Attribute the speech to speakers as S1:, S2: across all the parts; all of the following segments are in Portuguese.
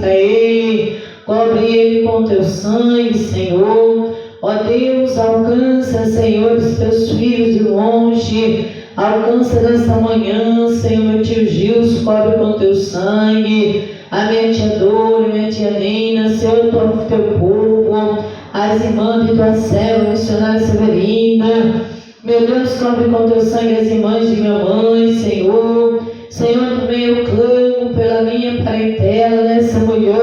S1: Ele, cobre ele com teu sangue, Senhor. Ó Deus, alcança, Senhor, os teus filhos de longe. Alcança nesta manhã, Senhor, meu tio Gilson, cobre com teu sangue. A minha tia Dora, minha tia Nina, Senhor, teu povo. As irmãs de tua serva, missionária Severina. Meu Deus, cobre com teu sangue as irmãs de minha mãe, Senhor. Senhor, também eu clamo pela minha parentela nessa manhã.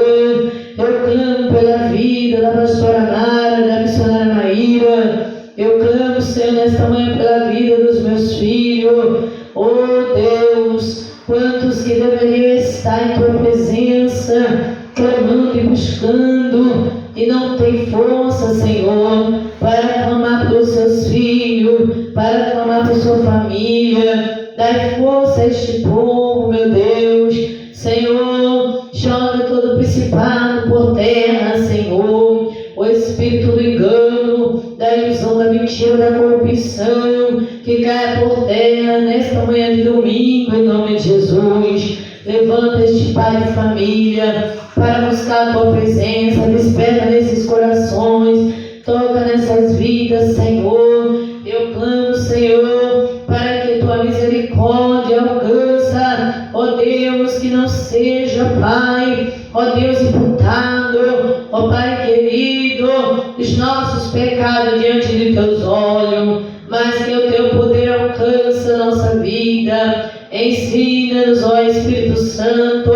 S1: Eu clamo pela vida da pastora Nara, da missionária Maíra. Eu clamo, Senhor, nesta manhã pela vida dos meus filhos. Oh Deus, quantos que deveriam estar em tua presença, clamando e buscando, e não tem força, Senhor, para clamar pelos seus filhos, para clamar por sua família. Dai força a este povo, meu Deus. Senhor, joga todo principado por terra, Senhor. O espírito do engano, da ilusão, da mentira, da corrupção, que cai por terra nesta manhã de domingo, em nome de Jesus. Levanta este pai de família para buscar a tua presença. Desperta nesses corações, toca nessas vidas, Senhor. Eu clamo, Senhor, para que tua misericórdia alcança, ó Deus, que não seja, Pai, ó Deus imputado, ó Pai querido, os nossos pecados diante de teus olhos, mas que o teu poder alcance a nossa vida. Ensina-nos, ó Espírito Santo,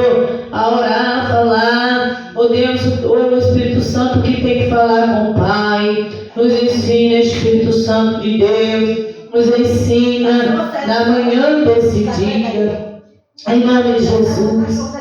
S1: a orar, a falar, ó Deus, o Espírito Santo que tem que falar com o Pai. Nos ensina, Espírito Santo de Deus, nos ensina na manhã desse dia, em nome de Jesus.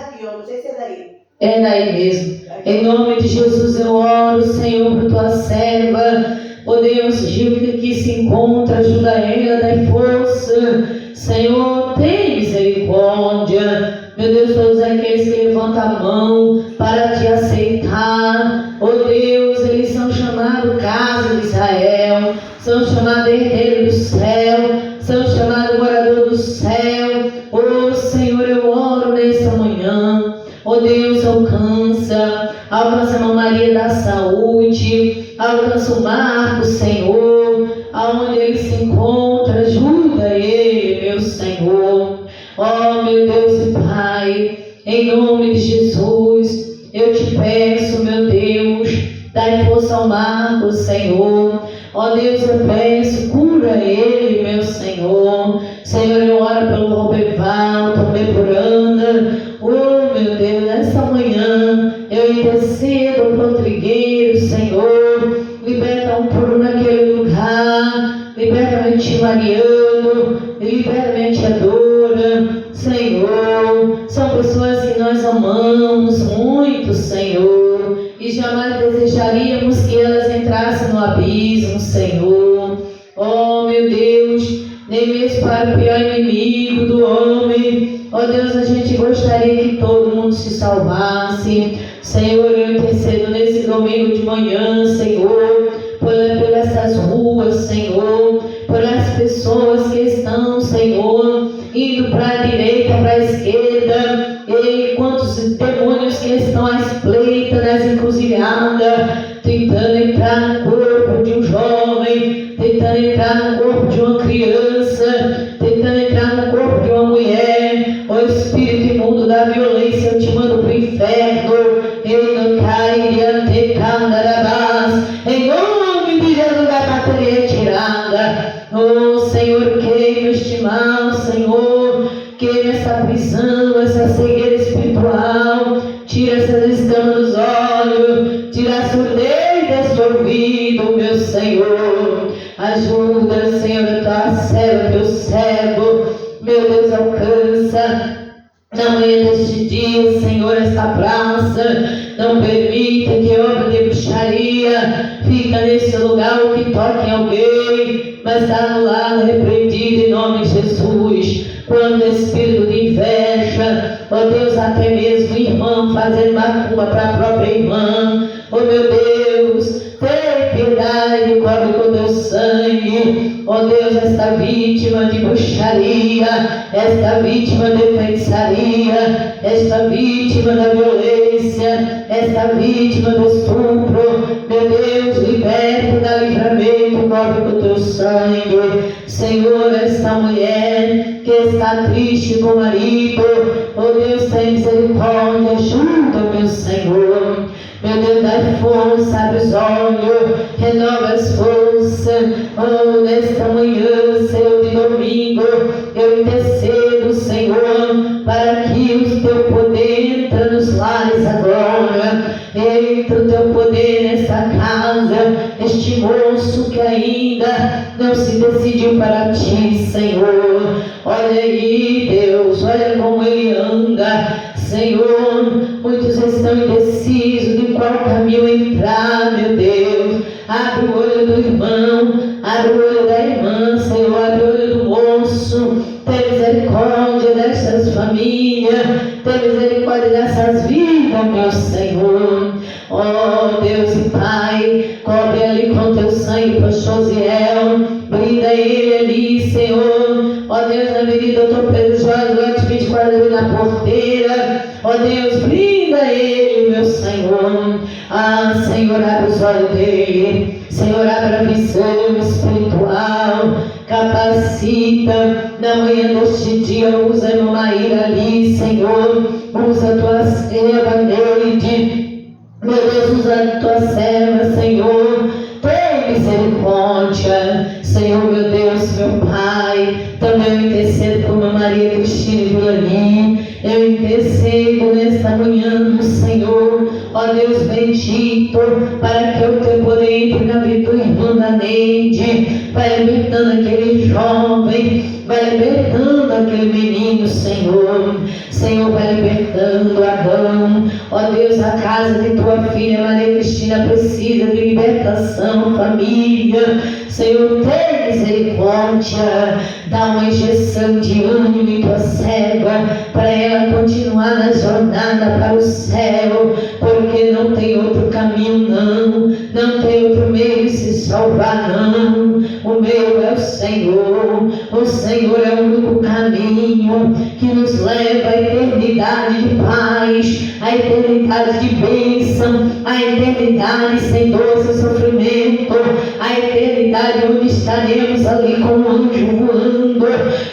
S1: É daí mesmo. Em nome de Jesus eu oro, Senhor, por tua serva, ó Deus, Gil, que aqui se encontra, ajuda ela, dai força, Senhor, tem misericórdia, meu Deus, todos aqueles que levantam a mão para te aceitar, ó Deus, eles são chamados casa de Israel, são chamados herdeiro do céu, são chamados morador do céu. Ó Senhor, eu oro nesta manhã, ó Deus, alcança a irmã Maria da saúde, alcança o Marcos, Senhor, aonde ele se encontra, ajuda ele, meu Senhor. Ó meu Deus e Pai, em nome de Jesus, eu te peço, meu Deus, dai força ao Marcos, Senhor. Ó Deus, eu peço, cura ele, meu Senhor. Senhor, eu oro pelo Roberval, também por Ana. Oh, meu Deus, nessa manhã eu intercedo pro trigueiro, Senhor. Liberta um puro naquele lugar. Liberta a tia Mariano. Liberta a tia Dora, Senhor. São pessoas que nós amamos muito, Senhor, e jamais desejaríamos que elas entrassem no abismo, Senhor. Oh, meu Deus, nem mesmo para o pior inimigo do homem, ó Deus, a gente gostaria que todo mundo se salvasse. Senhor, eu intercedo nesse domingo de manhã, Senhor, por essas ruas, Senhor, por as pessoas que estão, Senhor, indo para a direita, para a esquerda, e quantos demônios que estão à espreita nas encruzilhadas, tentando entrar no corpo de um jovem, tentando entrar no corpo de uma criança, tentando entrar no corpo de uma mulher. Ó espírito imundo da violência, eu te mando para o inferno. Eu não cairia de candarabás, em nome de Jesus, da bateria tirada. Oh Senhor, queima este mal, Senhor, queima essa prisão, essa cegueira espiritual, tira essas escamas dos olhos, tira a surdez deste ouvido, meu Senhor. Ajuda, Senhor, a tua serva, teu servo, meu Deus, alcança na manhã deste dia, Senhor, esta praça. Não permita que obra de bruxaria fica nesse lugar ou que toque em alguém, mas está anulado, repreendido em nome de Jesus. Quando espírito de inveja, ó Deus, até mesmo irmão fazendo macumba para a própria irmã, ó meu Deus, tem piedade, cobre com teu sangue, ó Deus, esta esta vítima de bruxaria, esta vítima de feitiçaria, esta vítima da violência, esta vítima do estupro, meu Deus, liberta, dá livramento, cobre com teu sangue. Senhor, esta mulher que está triste com o marido, oh Deus, tem misericórdia, ajuda, meu Senhor. Meu Deus, dá força, abre os olhos, renova as forças. Oh, nesta manhã, Senhor, de domingo, eu intercedo, Senhor, para que o teu poder entre nos lares agora. Entra o teu poder nesta casa, este moço que ainda não se decidiu para ti, Senhor. Olha aí, Deus, olha como ele anda. Senhor, muitos estão indecisos de qual caminho entrar, meu Deus. Abre o olho do irmão, abre o olho da irmã, Senhor, abre o olho do moço. Tem misericórdia dessas famílias, tem misericórdia dessas vidas, meu Senhor. Oh Deus e Pai, cobre ali com teu sangue, pastor Ziel, brinda ele ali, Senhor. Ó Deus, na avenida Doutor Pedro Jorge, durante 24 horas na porteira. Ó Deus, brinda ele, meu Senhor. Ah, Senhor, abre os olhos dele. Senhor, abre a visão espiritual. Capacita na manhã deste dia. Usa a irmã Maíra ali, Senhor. Usa a tua serva Neide. Meu Deus, usa a tua serva, Senhor. Tem misericórdia, Senhor, meu Deus, meu Pai. Também eu intercedo por uma Maria Cristina Vilani. Eu intercedo nesta manhã, Senhor, ó Deus bendito, para que o teu poder entre na vida do irmão da Neide. Vai libertando aquele jovem, vai libertando aquele menino, Senhor. Senhor, vai libertando Adão. Ó Deus, a casa de tua filha Maria Cristina precisa de libertação, família. Senhor, tem misericórdia. Dá uma injeção de ânimo em tua serva, para ela continuar na jornada para o céu, porque não tem outro caminho, não tem outro meio de se salvar, não. O meu é o Senhor. O Senhor é o único caminho que nos leva à eternidade de paz, à eternidade de bênção, à eternidade sem dor, sem sofrimento, à eternidade onde estaremos ali com o anjo voando,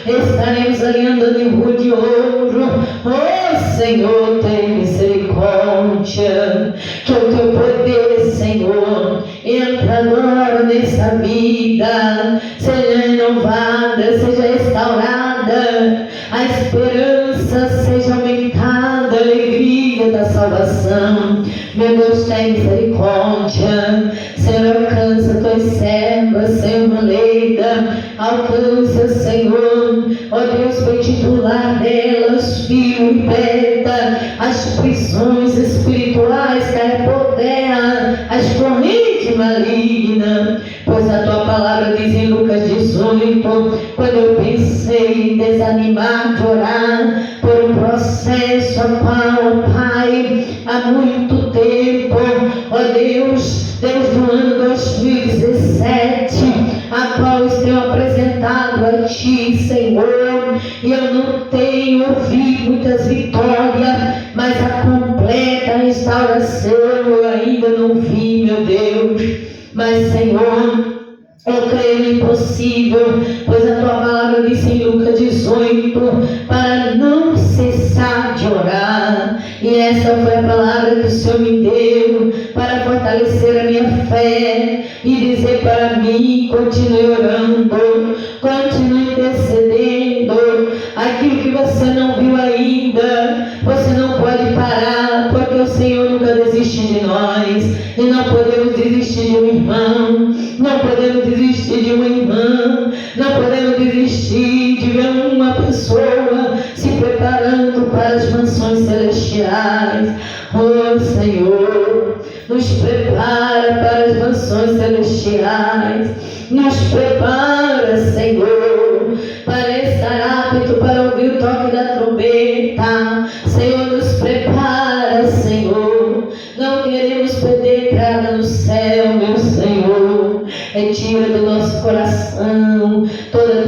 S1: estaremos ali andando em rua de ouro. Oh Senhor, tem misericórdia, que o teu poder, Senhor, entra agora nessa vida, seja renovada, seja restaurada, a esperança seja aumentada, a alegria da salvação. Meu Deus, tem misericórdia. Senhor, alcança tuas servas, Senhor, Leida, alcança, Senhor, ó Deus, bendito o lar delas, Filho, liberta as prisões espirituais, cai por terra as correntes malignas, pois a tua palavra diz em Lucas 18, quando eu pensei em desanimar de orar por um processo, ó Pai, há muito tempo, ó Deus, desde o ano 2017, a qual eu tenho apresentado a Ti, Senhor, e eu não tenho ouvido muitas vitórias, mas a completa restauração eu ainda não vi, meu Deus. Mas, Senhor, eu creio no impossível, pois a tua palavra diz em Lucas 18, para não cessar de orar. E essa foi a palavra que o Senhor me deu, para fortalecer a minha fé e dizer para mim, continue orando, continue intercedendo. Aquilo que você não viu ainda, você não pode parar, porque o Senhor nunca desiste de nós, e não podemos desistir de um irmão, não podemos desistir de uma irmã, não podemos desistir de ver uma pessoa se preparando para as mansões celestiais. Oh Senhor, nos prepara para as mansões celestiais, nos prepara, Senhor, para estar apto para ouvir o toque da trombeta. Senhor, nos prepara, Senhor, não queremos perder entrada no céu, meu Senhor. Retira do nosso coração toda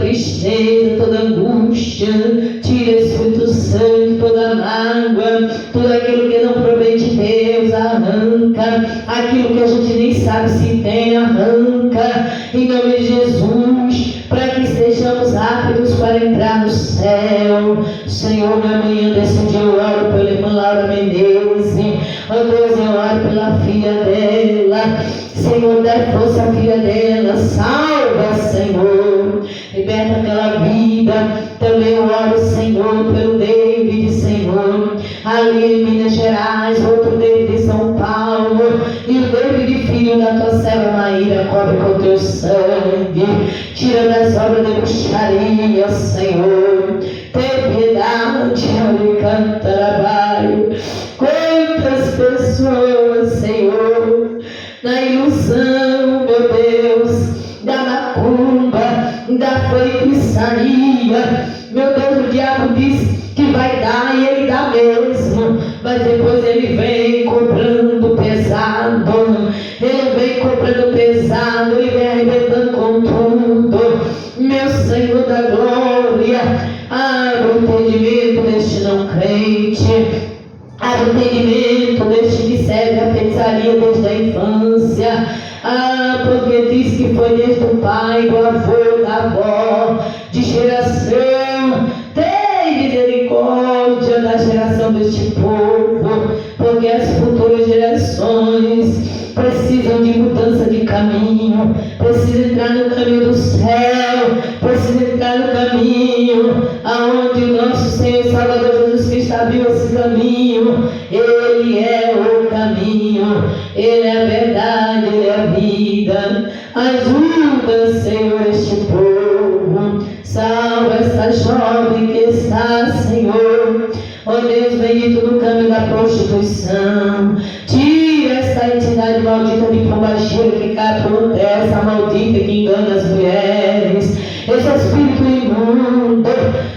S1: toda mágoa, tudo aquilo que não provém de Deus, arranca. Aquilo que a gente nem sabe se tem, arranca. Em nome de Jesus, para que sejamos rápidos para entrar no céu. Senhor, na manhã desse dia eu oro pela irmã Laura Menezes. Oh Deus, eu oro pela filha dela. Senhor, dá força à filha dela. Salva, Senhor. Liberta aquela vida. Também eu oro, Senhor, pelo David, Senhor. Ali em Minas Gerais, outro David em São Paulo. E o David, filho da tua serva Maíra, cobre com teu sangue. Tira das obras de bruxaria, Senhor. Tem piedade, Alicantarabaio. Quantas pessoas, Senhor, na ilusão, meu Deus, da macumba, da feitiçaria, meu Deus, o diabo diz que vai dar e ele dá mesmo, mas depois ele vem cobrando pesado, ele vem cobrando pesado, ele vem arrebentando com tudo. Meu Senhor da glória, abre o entendimento deste não crente. Abre o entendimento deste que serve a feitiçaria desde a infância. Porque diz que foi desde o pai, do avô, da avó, de geração. Tem misericórdia da geração deste povo, porque as futuras gerações precisam de mudança de caminho, precisam entrar no caminho do céu, precisam entrar no caminho aonde o nosso Senhor e Salvador Jesus Cristo abriu esse caminho. Ele é o caminho, Ele é a verdade, Ele é a vida. Ajuda, Senhor, este povo. Salva esta jovem que está, Senhor, ó Deus bendito, no caminho da prostituição. Tira esta entidade maldita de pombagira que cai por terra, essa maldita que engana as mulheres. Esse espírito imundo,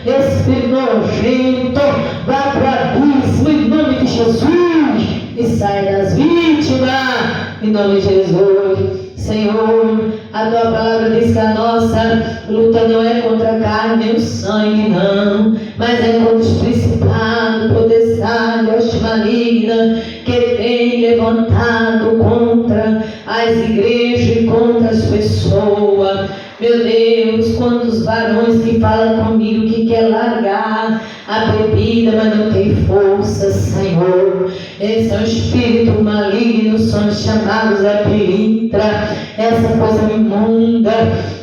S1: esse espírito nojento, vá para o abismo em nome de Jesus e sai das vítimas em nome de Jesus. Senhor, a tua palavra diz que a nossa luta não é contra a carne nem o sangue, não, mas é contra os principados, potestades, hoste maligna que tem levantado contra as igrejas e contra as pessoas. Meu Deus, quantos varões que falam comigo que quer largar a bebida, mas não tem força, Senhor. Esse é um espírito maligno, são chamados a pilintra, essa coisa imunda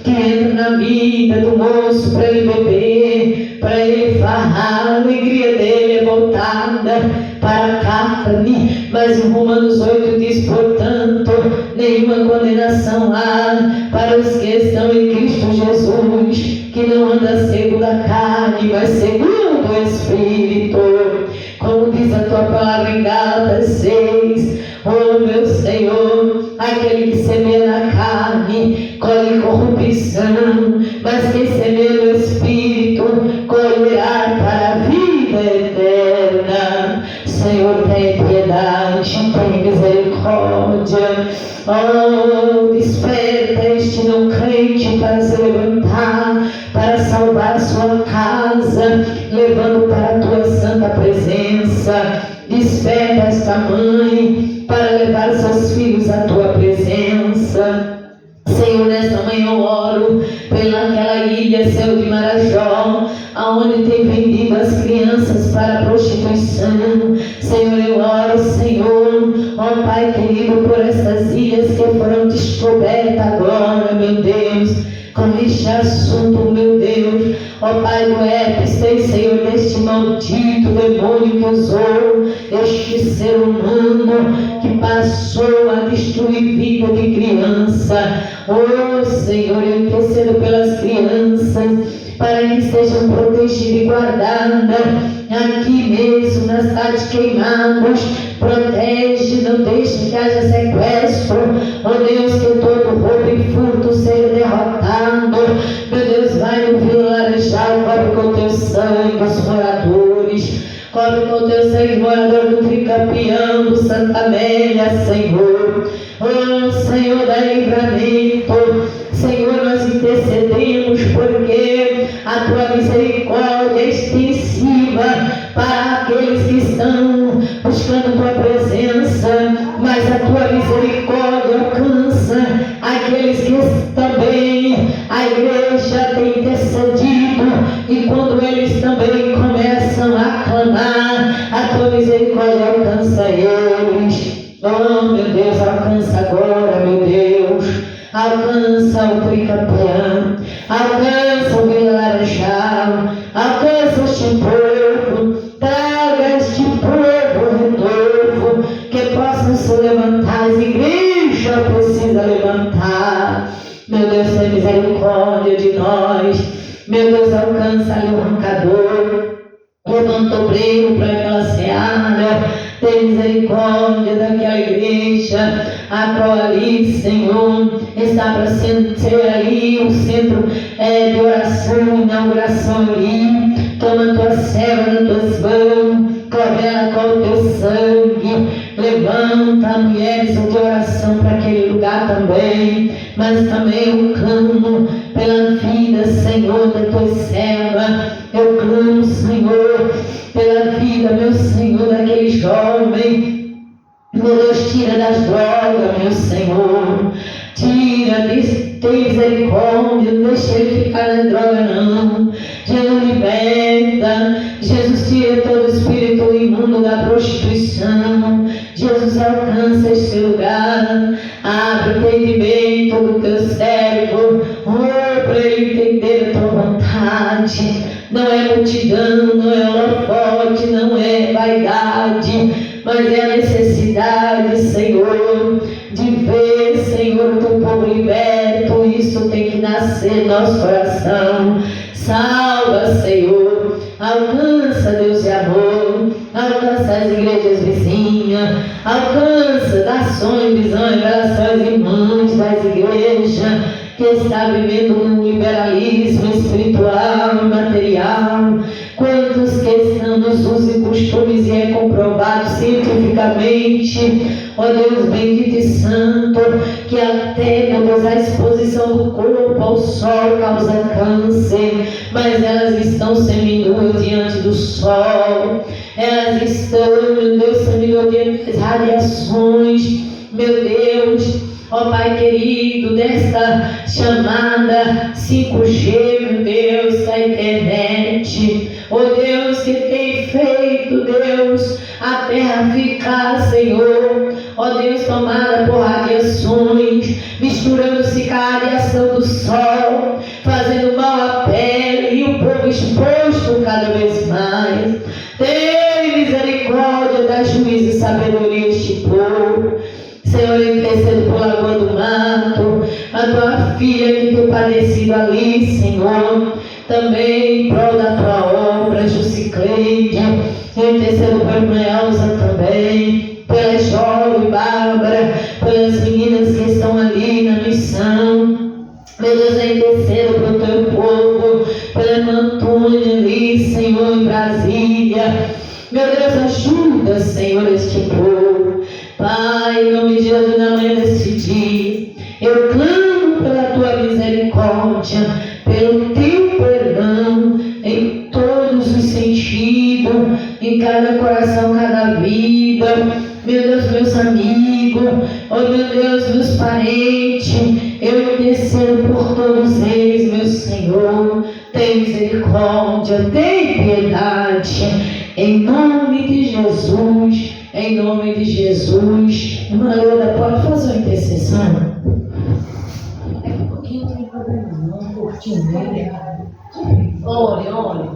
S1: que entra na vida do moço para ele beber, para ele farrar. A alegria dele é voltada para a carne, mas em Romanos 8 diz, portanto, nenhuma condenação há para os que estão em Cristo Jesus, que não anda segundo a carne, mas segundo o Espírito. Como diz a tua palavra em Gálatas 6, oh meu Senhor, aquele que semeia na carne colhe corrupção, mas quem semeia no Espírito colherá para a vida eterna. Senhor, tem piedade, tem misericórdia. Oh, desperta este não crente para se levantar, para salvar sua casa, levando para a tua santa presença. Desperta esta mãe para levar seus filhos à tua presença. Senhor, nesta manhã eu oro pelaquela ilha, céu de Marajó, aonde tem vendido as crianças para a prostituição. Senhor, eu oro, Senhor, ó Pai querido, por essas ilhas que foram descobertas agora, meu Deus, com este assunto, meu Deus, ó Pai do herpes, Senhor, deste maldito demônio que usou este ser humano que passou a destruir vida de criança. Oh Senhor, eu intercedo pelas crianças para que sejam protegidas e guardadas aqui mesmo na cidade de Queimados. Protege, não deixe que haja sequestro. Oh Deus, que todo roubo e furto seja derrotado. Meu Deus, vai no Vila Laranjal, cobre com teu sangue os moradores. Cobre com teu sangue morador do Tricapião, do Santa Amélia, Senhor. Oh Senhor, dá livramento. Senhor, nós intercedemos porque a tua misericórdia é extensiva para aqueles que estão buscando tua presença, mas a tua misericórdia alcança aqueles que também a igreja tem intercedido, e quando eles também começam a clamar, a tua misericórdia alcança eles. Oh meu Deus, alcança agora, meu Deus, alcança o Tricampeão, alcança o Vila Laranjal, alcança este povo, traga este povo renovo, que possam se levantar, as igrejas precisam levantar. Meu Deus, tem misericórdia de nós, meu Deus, alcança ali o arrancador, levanta o obreiro para aquela seara, tem misericórdia daquela igreja, a qual ali, Senhor, está para ser ali um centro de oração, inauguração ali. Toma tua serva nas tuas mãos, cobre ela com o teu sangue, levanta mulheres de oração para aquele lugar também, mas também eu clamo pela vida, Senhor, da tua serva. Eu clamo, Senhor, pela vida, meu Senhor, daquele jovem. Meu Deus, tira das drogas, meu Senhor. Tira, tem misericórdia, não deixa ele ficar na droga, não. Jesus, liberta. Jesus, tira todo espírito imundo da prostituição. Jesus, alcança este lugar. Abre o entendimento do teu cérebro, para ele entender a tua vontade. Não é multidão, não é holofote, não é vaidade, mas é a necessidade, Senhor, de ver, Senhor, o teu povo liberto. Isso tem que nascer no nosso coração. Salva, Senhor, alcança, Deus de amor, alcança as igrejas vizinhas, alcança nações, visões, revelações, irmãos das igrejas que está vivendo um liberalismo espiritual e material. Quantos que estão nos usos e costumes, e é comprovado cientificamente, ó Deus bendito e santo, que até, meu Deus, a exposição do corpo ao sol causa câncer, mas elas estão seminuas diante do sol, elas estão, meu Deus, seminuas diante das radiações, meu Deus. Ó Pai querido, desta chamada 5G, meu Deus, da internet, ó Deus, que tem feito, Deus, a terra ficar, Senhor, ó Deus, tomada por radiações, misturando-se com a radiação do sol, fazendo mal à pele, e o povo exposto cada vez mais. Tem misericórdia, dá juízo e sabedoria a este povo. Senhor, intercendo por Lagoa do Mato, a tua filha que tem padecido ali, Senhor, também em prol da tua obra, Jusicleide, intercendo por irmã Elza também, pela jovem Bárbara, pelas meninas que estão ali na missão. Meu Deus, eu intercedo pelo teu povo, pela irmã Antônia ali, Senhor, em Brasília. Meu Deus, ajuda, Senhor, este povo. Pai, em nome de Jesus, na manhã desse dia, eu clamo pela tua misericórdia, pelo teu perdão, em todos os sentidos, em cada coração, cada vida. Meu Deus, meus amigos, oh meu Deus, meus parentes, eu intercedo por todos eles, meu Senhor. Tem misericórdia, tem piedade, em nome de Jesus. Em nome de Jesus. Irmã Leuda, pode fazer uma intercessão? É um pouquinho, não tem problema não, um pouquinho dele. Olha.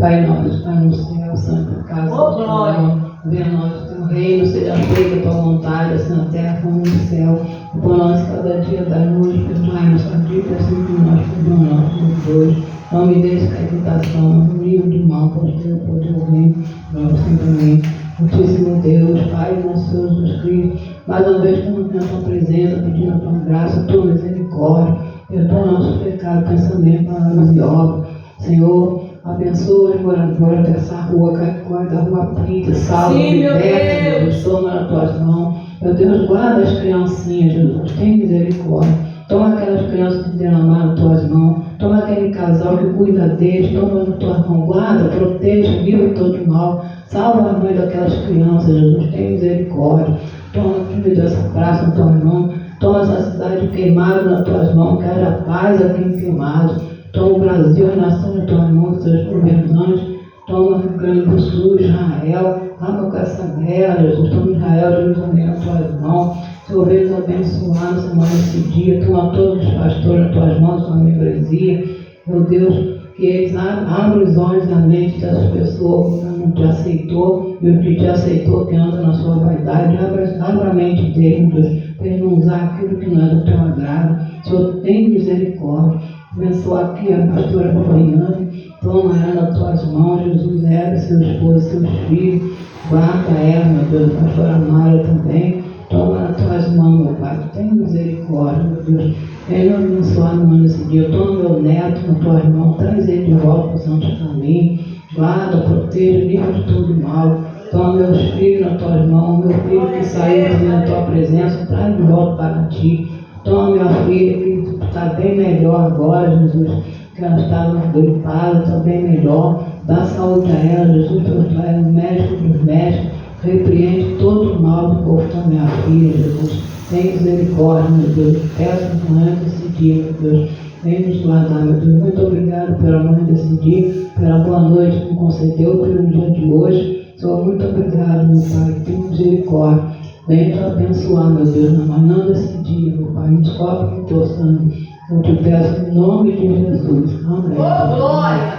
S1: Pai nosso, Pai no céu, santificado seja o teu nome. Venha a nós o teu reino, seja feita a tua vontade, assim na terra como no céu. O pão nosso cada dia dá-nos, perdoai-nos a dívida, assim como nós perdoamos nossos devedores. Não me deixe cair em tentação, mas me livre do mal, pois teu poder o reino, nós sempre amém. Muitíssimo Deus, Pai, nosso Senhor Jesus Cristo, mais uma vez estamos na tua presença, pedindo a tua graça, a tua misericórdia, perdoa nossos pecados, pensamento, palavras e obras. Senhor, abençoa os moradores dessa rua, Caicó, da rua Prita, salva, liberta, Deus, toma nas tuas mãos. Meu Deus, guarda as criancinhas, Jesus, tem misericórdia. Toma aquelas crianças que derramaram nas tuas mãos. Toma aquele casal que cuida deles, toma na tua mão, guarda, protege, livra todo mal. Salva a mãe daquelas crianças, Jesus, tem misericórdia. Toma tudo dessa praça na tua mão. Toma essa cidade queimada nas tuas mãos, que haja paz aqui em Queimados. Toma o Brasil, a nação na tua mão, seus governantes. Toma o Rio Grande do Sul, Israel. Acaba com essa guerra, Jesus. Toma Israel, Jesus, também nas tuas mãos. Senhor, venha abençoar nessa manhã, nesse dia. Toma todos os pastores nas tuas mãos, tua membresia. Meu Deus, que eles abram os olhos e a mente dessas pessoas que não te aceitou e o que te aceitou, que anda na sua vaidade. Abra a mente deles, Deus, para eles não usar aquilo que não é do teu agrado. Senhor, tem misericórdia. Abençoa aqui a pastora Floriane. Toma ela nas tuas mãos, Jesus, ela, seu esposo, seus filhos. Guarda ela, meu Deus, a pastora Mara também. Toma nas tuas mãos, meu Pai. Tem misericórdia, meu Deus. Venha abençoar no ano desse dia. Toma meu neto nas tuas mãos. Traz ele de volta para o santo caminho. Guarda, proteja, livra de todo mal. Toma meus filhos nas tuas mãos. Meu filho que saiu também na tua presença. Traz de volta para ti. Toma minha filha que está bem melhor agora, Jesus. Que ela estava gripada, está bem melhor. Dá saúde a ela, Jesus. Tu és o médico dos médicos. Repreende todo o mal do corpo da minha filha, Jesus. Tem misericórdia, meu Deus. Peço amanhã desse dia, meu Deus. Vem nos guardar, meu Deus. Muito obrigado pela manhã desse dia, pela boa noite que me concedeu, pelo dia de hoje. Senhor, muito obrigado, meu Pai. Tem misericórdia. Vem te abençoar, meu Deus, na manhã desse dia, meu Pai. Nos cobre com teu sangue. Eu te peço em nome de Jesus. Amém.
S2: Oh, glória!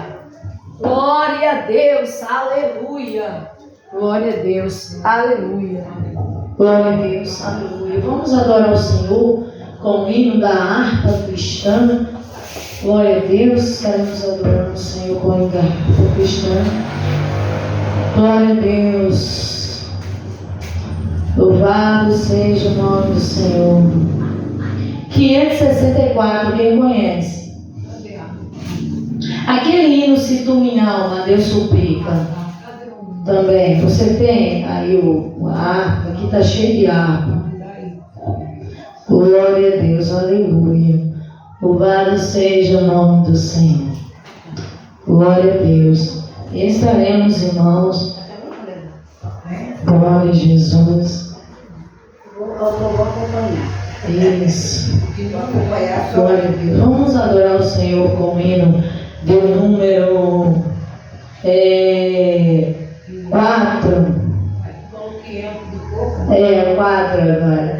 S2: Glória a Deus! Aleluia! Glória a Deus, aleluia.
S1: Glória a Deus, aleluia. Vamos adorar o Senhor com o hino da harpa cristã. Glória a Deus, estaremos adorando o Senhor com o hino da harpa cristã. Glória a Deus. Louvado seja o nome do Senhor. 564, quem conhece? Aquele hino, se tu minha alma, Deus suplica. Também, você tem aí a harpa, aqui está cheio de harpa. Glória a Deus, aleluia. Louvado seja o nome do Senhor. Glória a Deus. E estaremos, irmãos. Glória a Jesus. Isso. Glória a Deus. Vamos adorar o Senhor com o hino de número 4. 4 agora.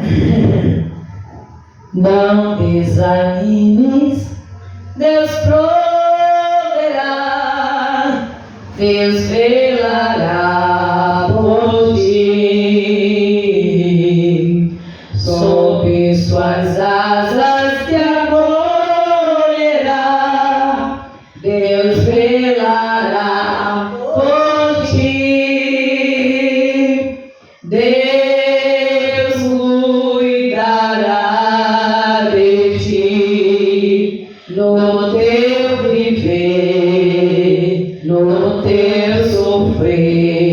S1: Não desanimes, Deus proverá, Deus velará por ti. Sob suas asas te acolherá, Deus velará por ti. Deus cuidará de ti no teu viver, no teu sofrer.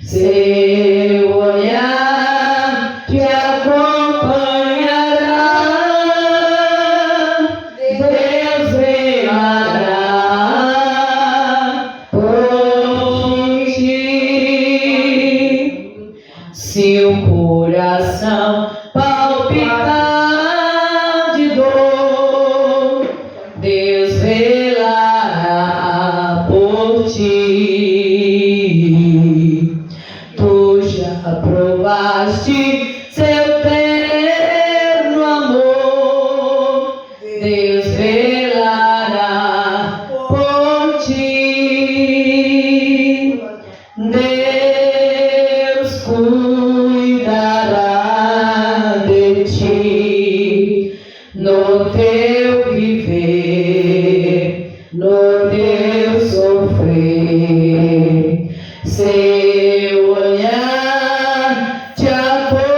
S1: Seu olhar te acompanhará, Deus velará por ti. Se o coração palpitar de dor, Deus velará por ti. Tu já provaste seu terno amor, Deus velará por ti. Deus cuidará de ti no teu viver, no teu sofrer. Seu olhar te acompanhará,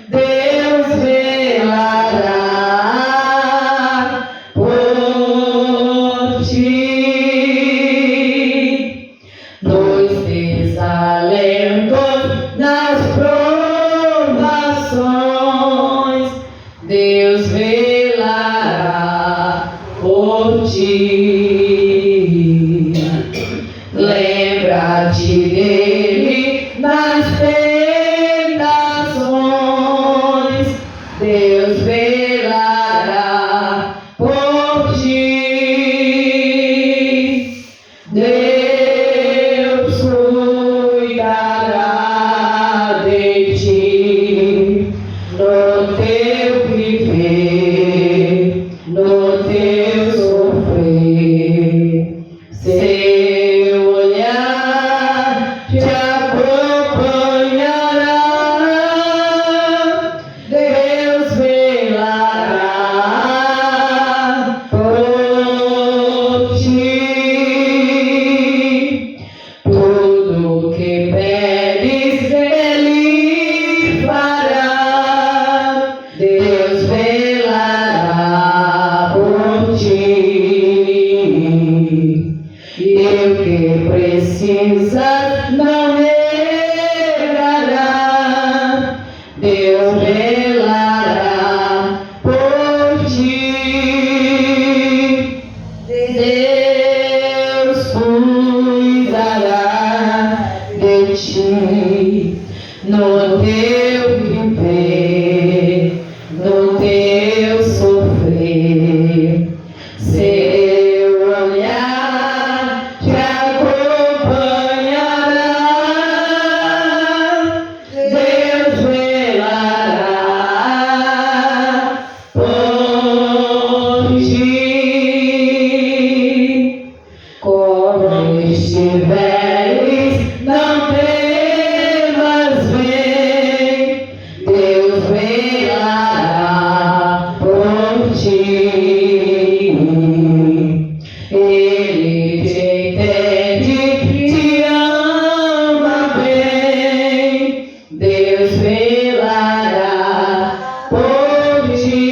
S1: Deus velará por ti. Nos desalentos, nas provações, Seu olhar te acompanhará, Deus velará por ti. Tudo que pedes Ele fará, Deus velará por ti. E o que precisas não negará, Deus velará por ti. Deus cuidará de ti no teu viver, no teu sofrer. Seu olhar te acompanhará, Deus velará por ti. Como estiveres, não temas, vem, Deus velará por ti. Ele te entende, te ama bem, Deus velará por ti.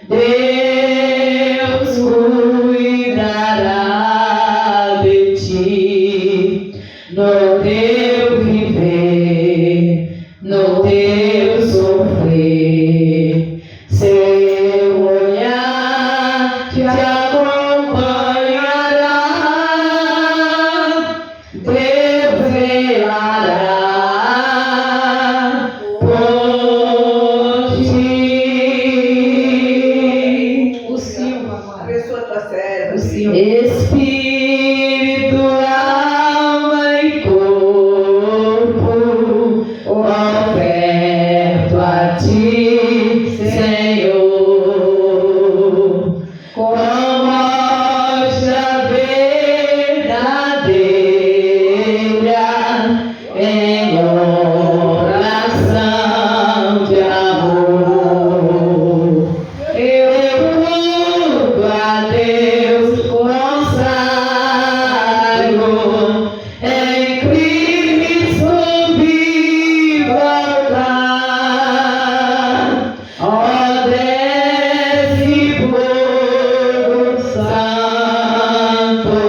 S1: Deus cuidará de ti no teu viver, no teu sofrer. Seu olhar te acompanhará, Deus velará por ti. O Silva,
S2: Abençoa a tua serva.
S1: Espírito, alma e corpo, oferto a ti, Senhor, como mostra verdadeira em oração de amor. Eu tudo a Deus consagro, em Cristo vivo altar. Ó, desce fogo santo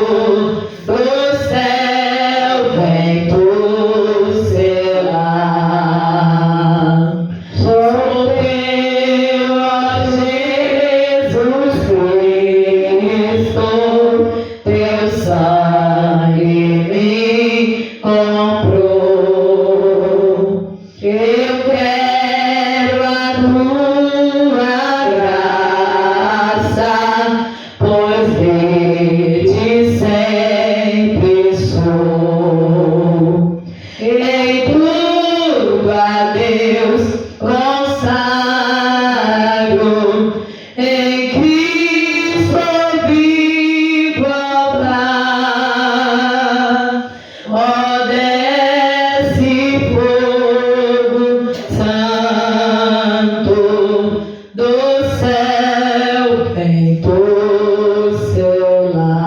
S1: do céu, vem tu selar. Sou teu, ó Jesus Cristo, teu sangue me comprou. Eu quero a tua graça, pois de ti sempre sou. Em tudo a Deus consagro, em Cristo vivo altar. Ó, desce fogo santo do céu, vem tu selar.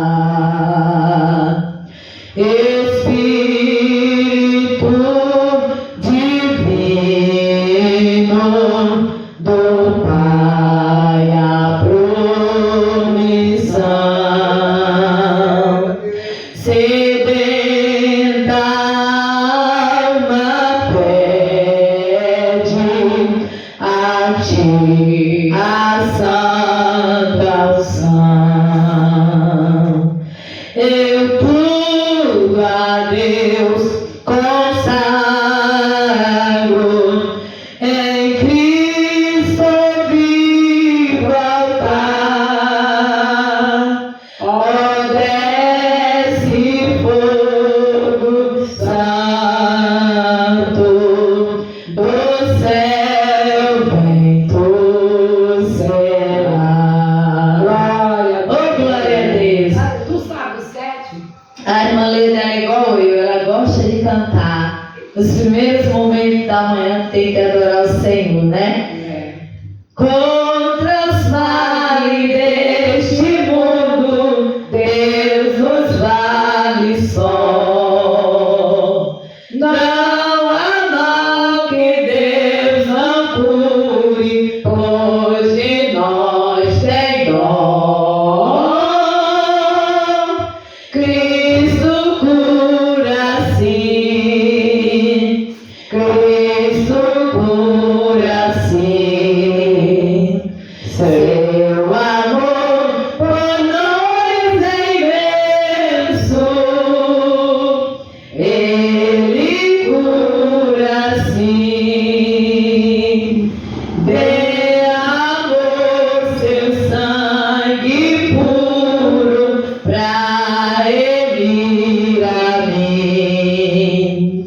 S1: A irmã Leda é igual eu, ela gosta de cantar. Nos primeiros momentos da manhã tem que adorar o Senhor, né? Contra os males deste mundo, Deus nos vale só. Não há mal que Deus não cure, pois de nós tem dó. Cristo cura sim, Cristo cura sim. Seu amor por nós é imenso, Ele cura sim. Dê amor, seu sangue puro pra Ele a mim.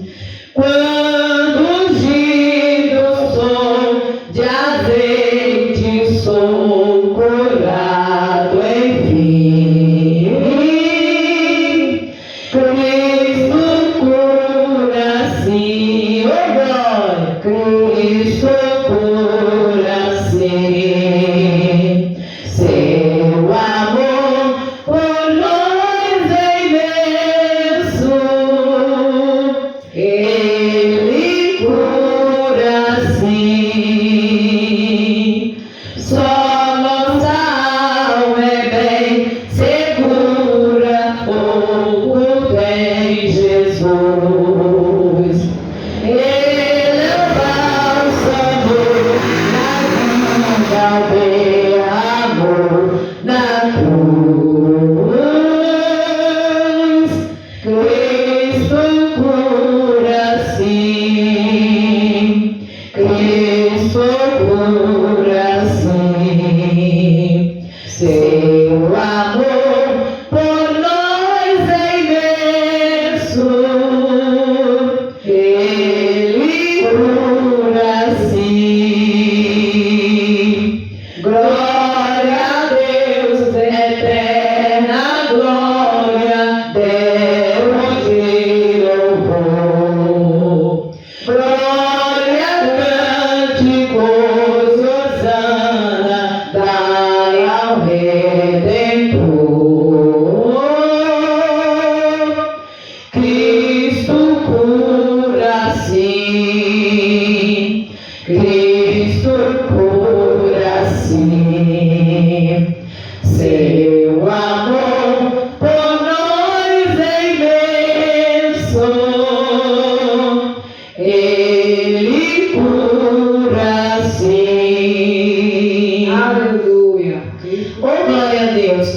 S1: Quando ungido sou de azeite, sou curado enfim. Cristo cura sim, oh glória. Cristo cura sim. Seu amor por nós é imenso, Ele cura sim. Só nossa alma é bem segura, pouco tem Jesus. Ele é o bálsamo na vida, derramou na cruz. Cristo cura sim, Cristo cura sim. Seu amor por nós é imenso, Ele cura sim. Glória a Deus, eterna glória, Deus de louvor. Glória, cânticos, hosana, dai ao Redentor. Cristo cura sim, Cristo cura sim. Seu amor por nós é imenso, Ele cura sim.
S2: Aleluia.
S1: Oh, glória a Deus.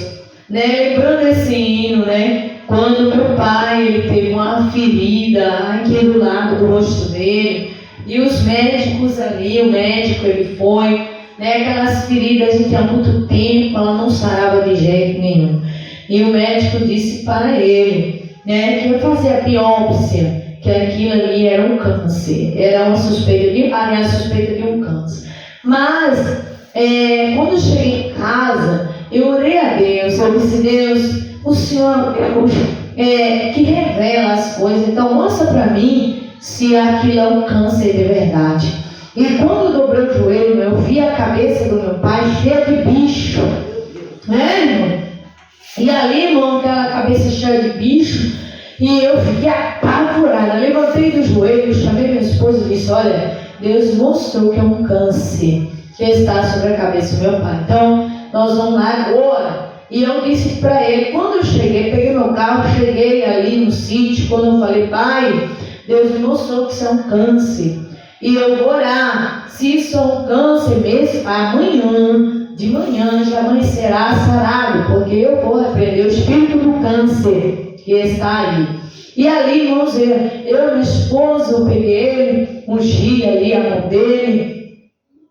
S1: Né? Lembrando esse hino, né? Quando meu pai ele teve uma ferida aqui do lado do rosto dele, e os médicos ali, o médico ele foi, né? Aquelas feridas que há muito tempo ela não sarava de jeito nenhum. E o médico disse para ele, né? Que ia fazer a biópsia, que aquilo ali era um câncer, era uma suspeita de um câncer. Mas quando eu cheguei em casa, eu orei a Deus, eu disse: Deus, o Senhor é Deus que revela as coisas, então mostra para mim se aquilo é um câncer de verdade. E quando eu dobrei o joelho, eu vi a cabeça do meu pai cheia de bicho, né, irmão? E ali, irmão, aquela cabeça cheia de bicho, e eu fiquei apavorada. Levantei do joelho, chamei minha esposa e disse: olha, Deus mostrou que é um câncer que está sobre a cabeça do meu pai. Então, nós vamos lá agora. E eu disse para ele, quando eu cheguei, peguei meu carro, cheguei ali no sítio, quando eu falei: pai, Deus me mostrou que isso é um câncer. E eu vou orar. Se isso é um câncer mesmo, amanhã, de manhã, já amanhecerá sarado, porque eu vou repreender o espírito do câncer que está aí. E ali, irmãos, eu e minha esposa, eu peguei ele, ungi ali a mão dele,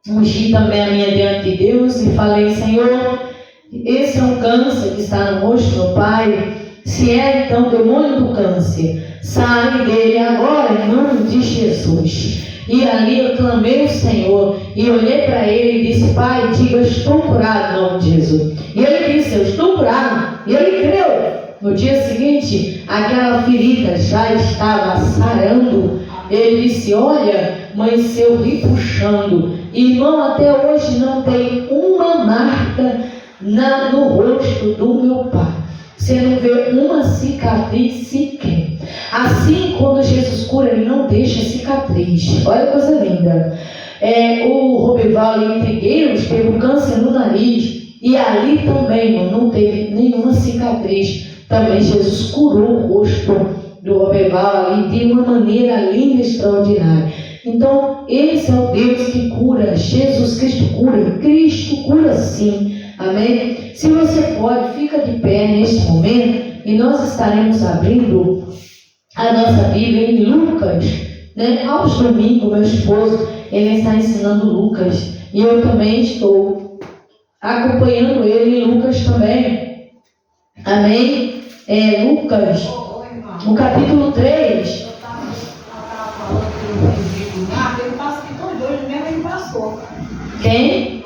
S1: ungi também a minha diante de Deus e falei: Senhor, esse é um câncer que está no rosto do meu pai. Se é, então, demônio do câncer, sai dele agora em nome de Jesus. E ali eu clamei ao Senhor e olhei para ele e disse: pai, diga: eu estou curado em nome de Jesus. E ele disse: eu estou curado. E ele creu. No dia seguinte, aquela ferida já estava sarando. Ele disse: olha, amanheceu repuxando. Irmão, até hoje não tem uma marca no rosto do meu pai. Você não vê uma cicatriz sequer. Assim, quando Jesus cura, ele não deixa cicatriz. Olha que coisa linda. O Roberval em Trigueiros teve um câncer no nariz. E ali também não teve nenhuma cicatriz. Também Jesus curou o rosto do Roberval ali de uma maneira linda e extraordinária. Então, esse é o Deus que cura. Jesus Cristo cura. Cristo cura sim. Amém? Se você pode, fica de pé neste momento e nós estaremos abrindo a nossa Bíblia em Lucas, né? Aos domingos, meu esposo, ele está ensinando Lucas e eu também estou acompanhando ele em Lucas também. Amém? Lucas, no capítulo 3. Quem?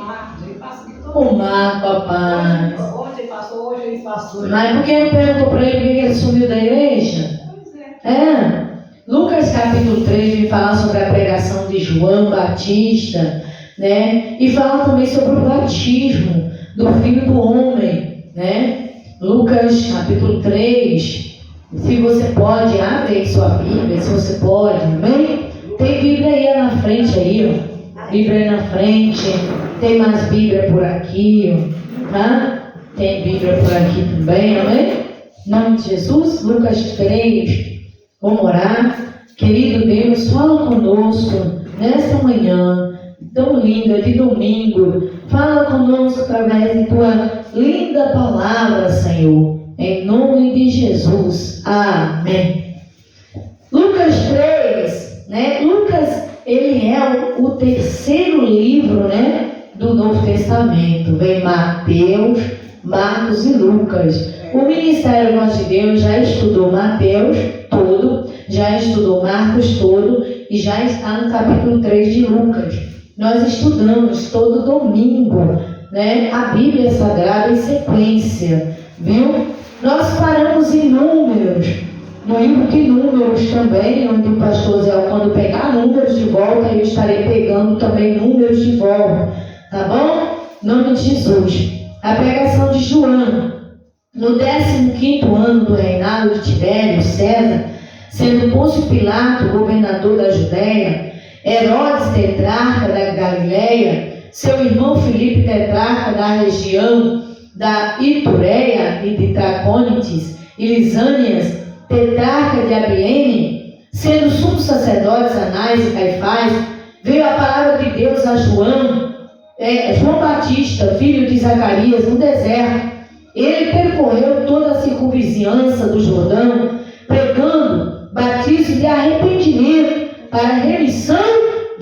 S1: O Marco, papai.
S2: Ontem passou, hoje ele passou.
S1: Mas por que ele perguntou para ele que ele sumiu da igreja? Lucas capítulo 3 vem falar sobre a pregação de João Batista, né? E fala também sobre o batismo do Filho do Homem, né? Lucas capítulo 3. Se você pode, abre aí sua Bíblia, se você pode, amém? Tem Bíblia aí na frente aí, ó. Bíblia aí na frente. Tem mais Bíblia por aqui, tá? Tem Bíblia por aqui também, amém? Em nome de Jesus, Lucas 3. Vamos orar. Querido Deus, fala conosco nesta manhã tão linda de domingo. Fala conosco através de tua linda palavra, Senhor. Em nome de Jesus. Amém. Lucas 3, né? Lucas, ele é o terceiro livro, né, do Novo Testamento. Vem Mateus, Marcos e Lucas. O Ministério Voz de Deus já estudou Mateus todo, já estudou Marcos todo e já está no capítulo 3 de Lucas. Nós estudamos todo domingo, né, a Bíblia Sagrada em sequência, viu? Nós paramos em Números, no livro de Números também, onde o pastor Zé, quando pegar Números de volta, eu estarei pegando também Números de volta, tá bom? Em nome de Jesus. A pregação de João, no 15º ano do reinado de Tibério César, sendo Pôncio Pilato governador da Judéia, Herodes tetrarca da Galileia, seu irmão Filipe tetrarca da região da Itureia e de Tracônites, e Lisânias tetrarca de Abiene, sendo sumos sacerdotes Anás e Caifás, veio a palavra de Deus a João Batista, filho de Zacarias, no deserto. Ele percorreu toda a circunvizinhança do Jordão, pregando batismo de arrependimento para a remissão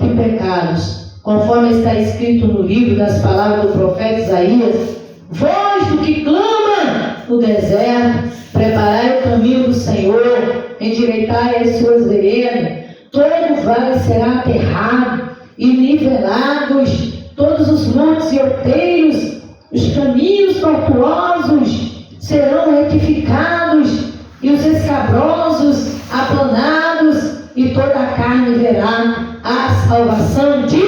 S1: de pecados, conforme está escrito no livro das palavras do profeta Isaías: voz do que clama no deserto, preparai o caminho do Senhor, endireitai as suas veredas, todo vale será aterrado e nivelados, todos os montes e outeiros, os caminhos tortuosos serão retificados, e os escabrosos aplanados, e toda a carne verá a salvação de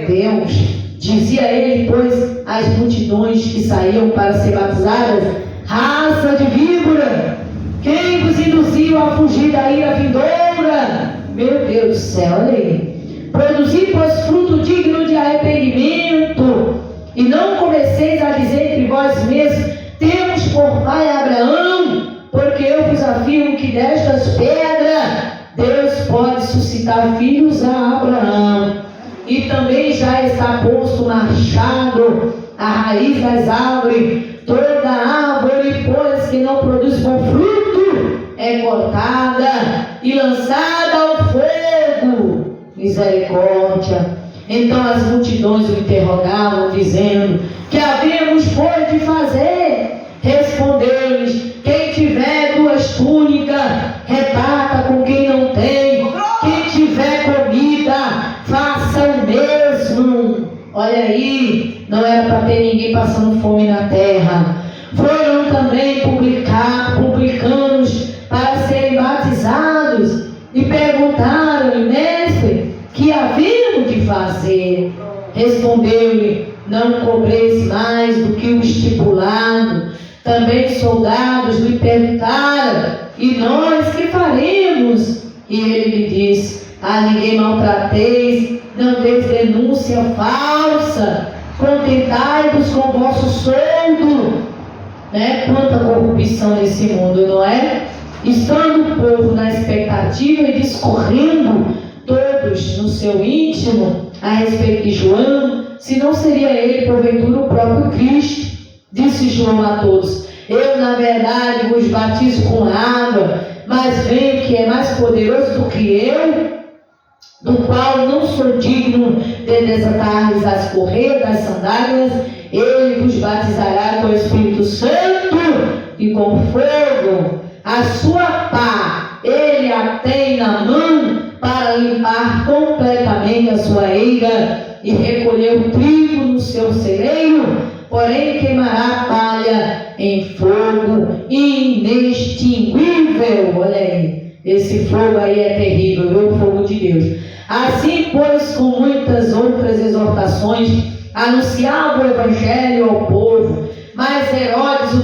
S1: Deus. Dizia ele, pois, às multidões que saíam para ser batizadas: raça de víbora, quem vos induziu a fugir da ira vindoura? Meu Deus do céu, olha aí. Produzi, pois, fruto digno de arrependimento, e não comeceis a dizer entre vós mesmos: temos por pai Abraão, porque eu vos afirmo que destas pedras Deus pode suscitar filhos a Abraão. E também já está posto o machado à raiz das árvores. Toda árvore, pois, que não produz bom fruto, é cortada e lançada ao fogo. Misericórdia. Então as multidões o interrogavam, dizendo: que havíamos, pois, de fazer? Respondeu-lhes: quem tiver 2 túnicas, reparta com quem não tem. Quem tiver comida, faça o mesmo. Olha aí, não era para ter ninguém passando fome na terra. Foram também publicados publicanos para serem batizados e perguntaram-lhe: mestre, que havíamos de fazer? Respondeu-lhe: não cobreis mais do que o estipulado. Também soldados lhe perguntaram: e nós que faremos? E ele lhe disse: a ninguém maltrateis, não deis denúncia falsa, contentai-vos com o vosso soldo. Quanta corrupção nesse mundo, não é? Estando o povo na expectativa e discorrendo todos no seu íntimo a respeito de João, se não seria ele porventura o próprio Cristo. Disse João a todos: eu na verdade vos batizo com água, mas venho que é mais poderoso do que eu, do qual não sou digno de desatar-lhes as correias das sandálias. Ele vos batizará com o Espírito Santo e com fogo. A sua pá ele a tem na mão para limpar completamente a sua eira e recolher o trigo no seu celeiro, porém queimará a palha em fogo inextinguível. Olha aí, esse fogo aí é terrível, viu? O fogo de Deus. Assim, pois, com muitas outras exortações, anunciava o evangelho ao povo. Mas Herodes, o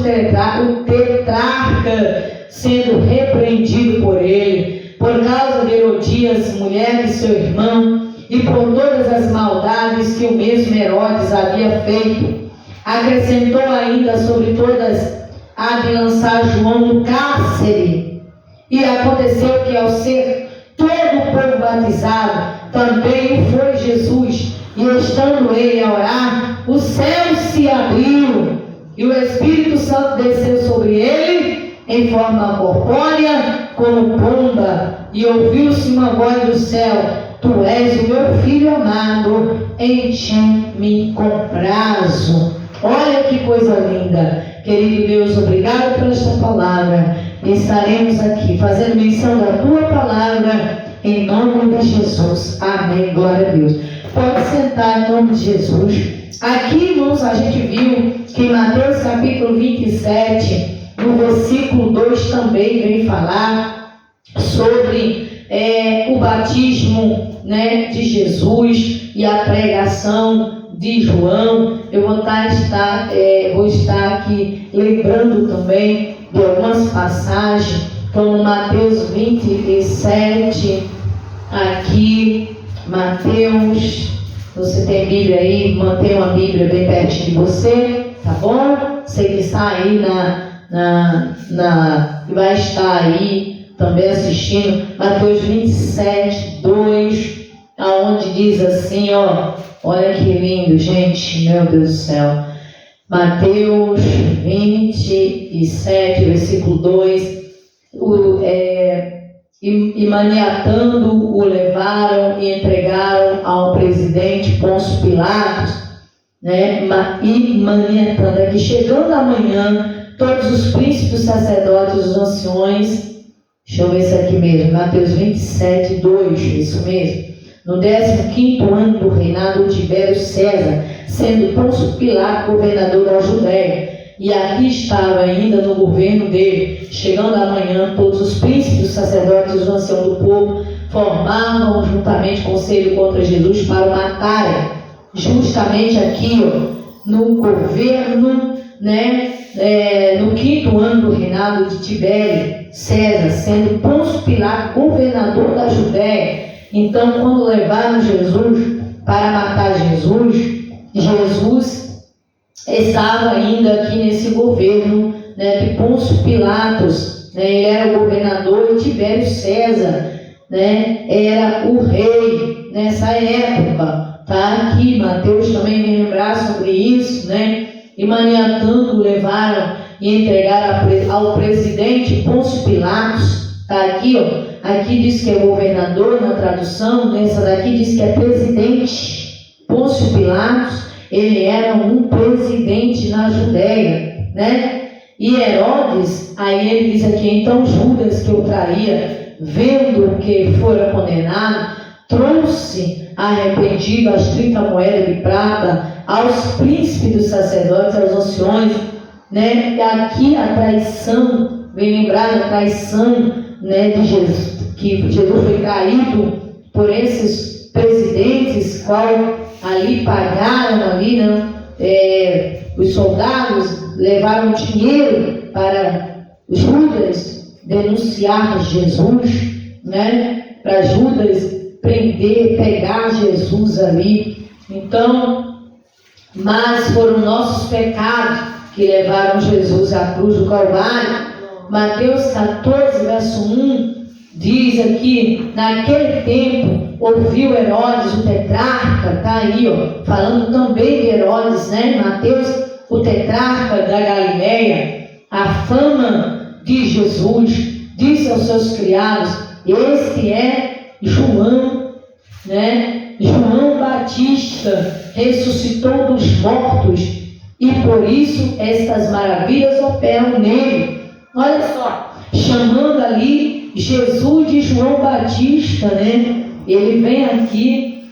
S1: tetrarca, sendo repreendido por ele, por causa de Herodias, mulher de seu irmão, e por todas as maldades que o mesmo Herodes havia feito, acrescentou ainda sobre todas a de lançar João no cárcere. E aconteceu que, ao ser todo o povo batizado, também o foi Jesus, e estando ele a orar, o céu se abriu, e o Espírito Santo desceu sobre ele em forma corpórea, como pomba, e ouviu-se uma voz do céu: tu és o meu filho amado, em ti me comprazo. Olha que coisa linda. Querido Deus, obrigado por esta palavra. Estaremos aqui fazendo menção da tua palavra, em nome de Jesus. Amém. Glória a Deus. Pode sentar em nome de Jesus. Aqui, irmãos, a gente viu que em Mateus capítulo 27, no versículo 2, também vem falar sobre o batismo, de Jesus e a pregação de João. Eu vou estar aqui lembrando também de algumas passagens, como Mateus 27, aqui, Mateus, você tem Bíblia aí, mantenha uma Bíblia bem pertinho de você, tá bom? Você que está aí vai estar aí também assistindo, Mateus 27, 2, aonde diz assim, olha que lindo, gente, meu Deus do céu. Mateus 27, versículo 2, e maniatando o levaram e entregaram ao presidente Pôncio Pilatos, e maniatando, aqui chegando amanhã, todos os príncipes, sacerdotes, os anciões, deixa eu ver isso aqui mesmo, Mateus 27, 2, isso mesmo, no 15º ano do reinado de Tibério César, sendo Pôncio Pilatos governador da Judéia, e aqui estava ainda no governo dele, chegando amanhã, todos os príncipes, os sacerdotes e os anciãos do povo formavam juntamente conselho contra Jesus para o matarem. Justamente aqui, no governo, no 5º ano do reinado de Tibério César, sendo Pôncio Pilatos governador da Judéia. Então, quando levaram Jesus para matar Jesus estava ainda aqui nesse governo de Pôncio Pilatos, ele era o governador, e Tibério César era o rei nessa época. Tá aqui, Mateus também me lembrar sobre isso, e maniatando levaram e entregaram ao presidente Pôncio Pilatos. Tá aqui, aqui diz que é governador na tradução, nessa daqui diz que é presidente. Pôncio Pilatos, ele era um presidente na Judéia, e Herodes, aí ele diz aqui, então Judas, que o traía, vendo que fora condenado, trouxe arrependido as 30 moedas de prata aos príncipes dos sacerdotes, aos anciões, né? E aqui a traição, vem lembrar da traição, né, de Jesus, que Jesus foi traído por esses presidentes, qual ali pagaram ali, né? Os soldados levaram dinheiro para Judas denunciar Jesus, né? Para Judas prender, pegar Jesus ali. Então, mas foram nossos pecados que levaram Jesus à cruz do Calvário. Mateus 14, verso 1 diz aqui: naquele tempo ouviu Herodes o tetrarca, está aí, ó, falando também de Herodes, né? Mateus, o tetrarca da Galileia, a fama de Jesus, disse aos seus criados: este é João, né? João Batista ressuscitou dos mortos e por isso estas maravilhas operam nele. Olha só, chamando ali Jesus de João Batista, né? Ele vem aqui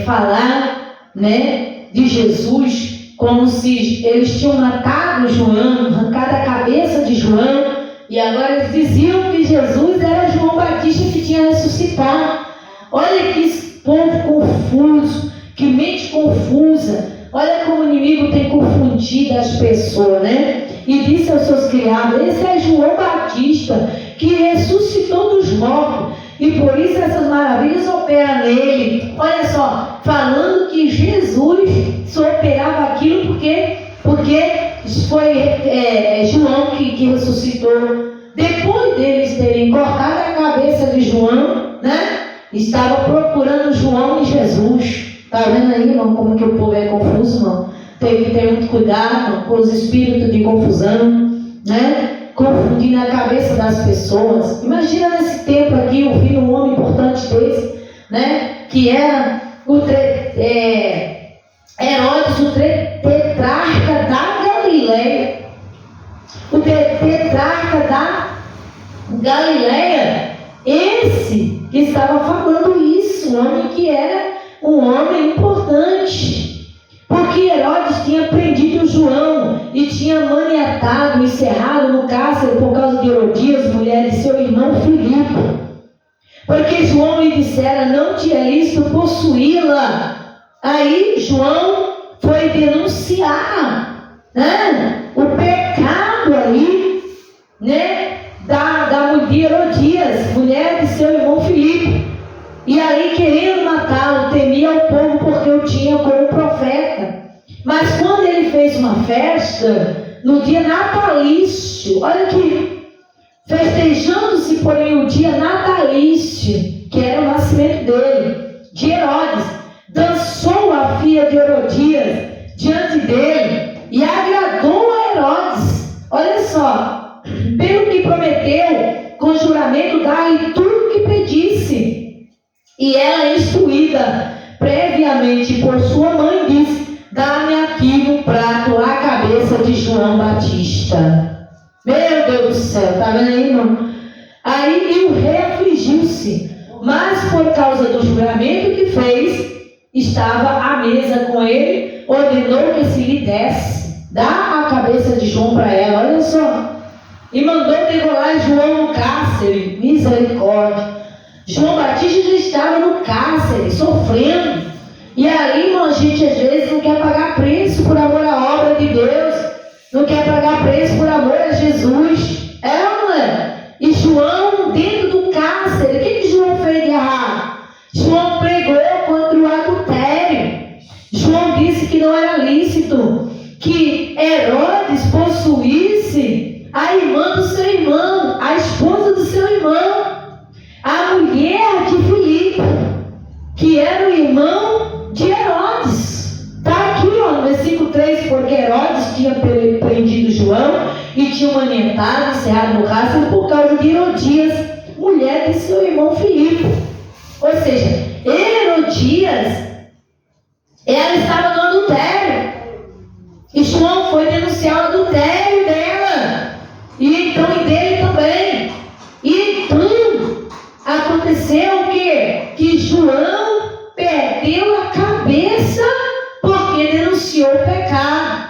S1: falar, né, de Jesus como se eles tinham matado João, arrancado a cabeça de João, e agora eles diziam que Jesus era João Batista que tinha ressuscitado. Olha que povo confuso, que mente confusa. Olha como o inimigo tem confundido as pessoas, né? E disse aos seus criados: esse é João Batista, que ressuscitou dos mortos, e por isso essas maravilhas operam nele. Olha só, falando que Jesus só operava aquilo porque foi João que ressuscitou. Depois deles terem cortado a cabeça de João, né? Estava procurando João e Jesus. Está vendo aí, irmão, como que o povo é confuso, irmão? Tem que ter muito cuidado, irmão, com os espíritos de confusão, né? Confundindo a cabeça das pessoas. Imagina nesse tempo aqui, ouvindo um homem importante desse, né? Que era Herodes, o tetrarca da Galileia. O tetrarca da Galileia, esse que estava falando isso, um homem que era um homem importante, porque Herodes tinha prendido João e tinha maniatado, encerrado no cárcere por causa de Herodias, mulher de seu irmão Filipe, porque João lhe dissera: não te é lícito possuí-la. Aí João foi denunciar, né, o pecado ali, né, da mulher Herodias, mulher de seu irmão Filipe. E aí, querendo matá-lo, temia o povo porque o tinha como profeta. Mas quando ele fez uma festa, no dia natalício, olha aqui, festejando-se, porém, o dia natalício, que era o nascimento dele, de Herodes, dançou a filha de Herodias diante dele e agradou a Herodes. Olha só, pelo que prometeu, com juramento, dar-lhe tudo que pedisse. E ela, instruída previamente por sua mãe, disse: dá-me aqui um prato a cabeça de João Batista. Meu Deus do céu, tá vendo aí, irmão? Aí o rei afligiu-se, mas por causa do juramento que fez, estava à mesa com ele, ordenou que se lhe desse, dá a cabeça de João para ela, olha só, e mandou degolar João no cárcere. Misericórdia. João Batista já estava no cárcere, sofrendo. E aí, irmão, a gente às vezes não quer pagar preço por amor à obra de Deus, não quer pagar preço por amor a Jesus. É ou não é? E João, dentro do cárcere, o que João fez de errado? João pregou contra o adultério. João disse que não era lícito que Herodes possuísse a irmã do seu irmão, a esposa do seu irmão, a mulher de Filipe, que era o irmão de Herodes. Está aqui, ó, no versículo 3, porque Herodes tinha prendido João e tinha maniatado, encerrado no cárcere por causa de Herodias, mulher de seu irmão Filipe. Ou seja, Herodias, ela estava no adultério. E João foi denunciar o adultério dela. E então e dele também. E então aconteceu o quê? Que João perdeu a cabeça porque denunciou o pecado.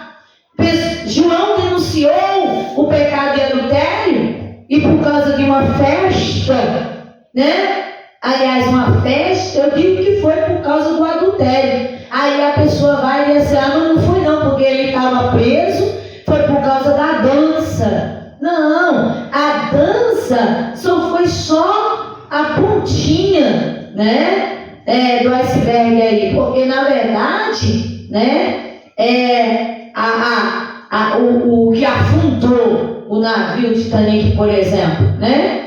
S1: uma festa, né? Aliás, uma festa, eu digo que foi por causa do adultério. Aí a pessoa vai e diz assim, não foi não, porque ele estava preso, foi por causa da dança. Não, a dança foi só a pontinha, né? Do iceberg aí, porque na verdade, né? O que afundou o navio Titanic, por exemplo, né?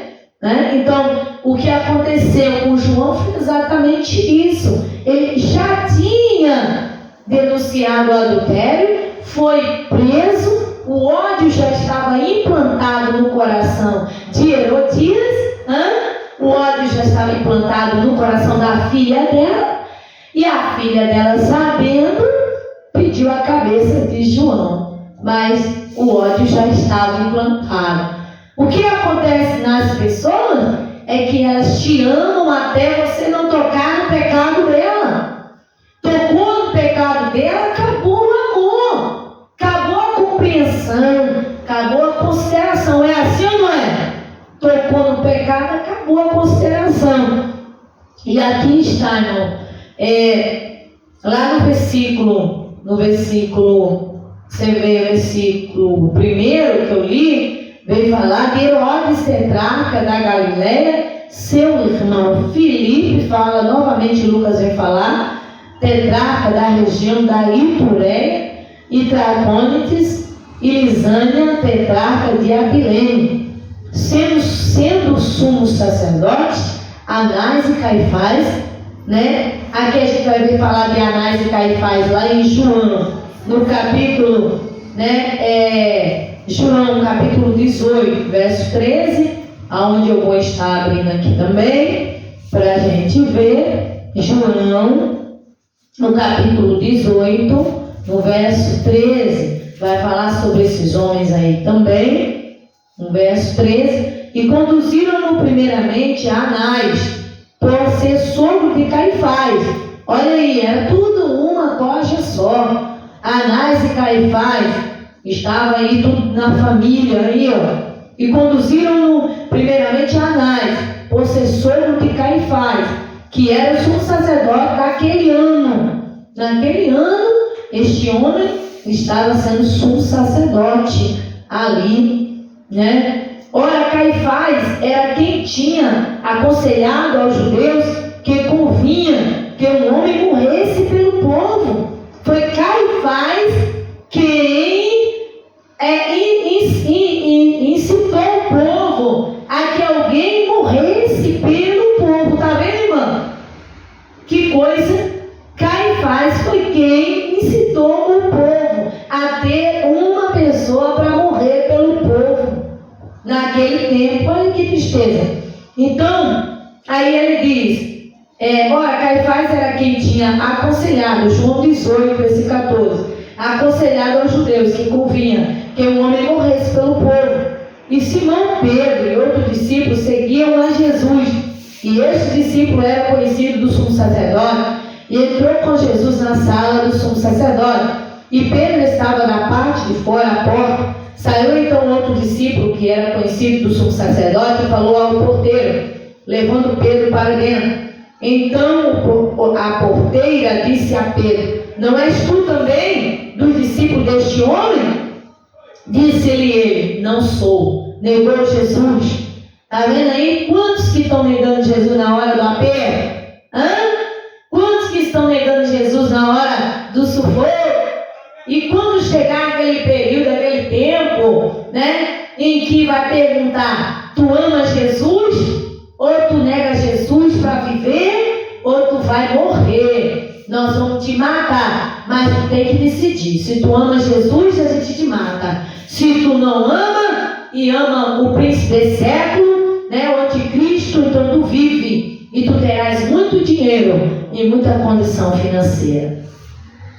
S1: Então, o que aconteceu com João foi exatamente isso. Ele já tinha denunciado o adultério, foi preso, o ódio já estava implantado no coração de Herodias, o ódio já estava implantado no coração da filha dela, e a filha dela, sabendo, pediu a cabeça de João, mas o ódio já estava implantado. O que acontece nas pessoas é que elas te amam até você não tocar no pecado dela. Tocou no pecado dela, acabou o amor, acabou a compreensão, acabou a consideração. É assim ou não é? Tocou no pecado, acabou a consideração. E aqui está, irmão, lá no versículo, você vê o versículo 1 que eu li, veio falar de Herodes, tetrarca da Galileia, seu irmão Filipe, fala novamente, Lucas vem falar, tetrarca da região da Itureia, e Tracônites e Lisânia, tetrarca de Abilene, sendo sumo sacerdote, Anás e Caifás, né? Aqui a gente vai ver falar de Anás e Caifás lá em João, no capítulo, né? João capítulo 18, verso 13, aonde eu vou estar abrindo aqui também, para a gente ver. João, no capítulo 18, no verso 13, vai falar sobre esses homens aí também, no verso 13, e conduziram-no primeiramente a Anás, por ser sogro de Caifás. Olha aí, era tudo uma tocha só. Anás e Caifás, estava aí tudo na família aí, ó. E conduziram-no primeiramente a Anás, por ser sogro de Caifás, que era o sumo sacerdote daquele ano. Naquele ano, este homem estava sendo sumo sacerdote ali, né? Ora, Caifás era quem tinha aconselhado aos judeus que convinha que um homem morresse pelo povo. Foi Caifás quem incitou o povo a que alguém morresse pelo povo. Tá vendo, irmão? Que coisa! Caifás foi quem incitou o povo a ter uma pessoa para morrer pelo povo naquele tempo. Olha que tristeza. Então, aí ele diz, ora, Caifás era quem tinha aconselhado, João 18, versículo 14, aconselhado aos judeus que convinha que um homem morresse pelo povo. E Simão Pedro e outro discípulo seguiam a Jesus, e este discípulo era conhecido do sumo sacerdote, e entrou com Jesus na sala do sumo sacerdote, e Pedro estava na parte de fora à porta. Saiu então outro discípulo que era conhecido do sumo sacerdote e falou ao porteiro, levando Pedro para dentro. Então a porteira disse a Pedro, não és tu também dos discípulos deste homem? Disse-lhe ele, não sou. Negou Jesus. Está vendo aí? Quantos que estão negando Jesus na hora do aperto? Quantos que estão negando Jesus na hora do sufoco? E quando chegar aquele período, aquele tempo, né, em que vai perguntar, tu amas Jesus? Ou tu nega Jesus para viver, ou tu vai morrer. Nós vamos te matar, mas tu tem que decidir. Se tu ama Jesus, a gente te mata. Se tu não ama e ama o príncipe desse século, né, o anticristo, então tu vive e tu terás muito dinheiro e muita condição financeira.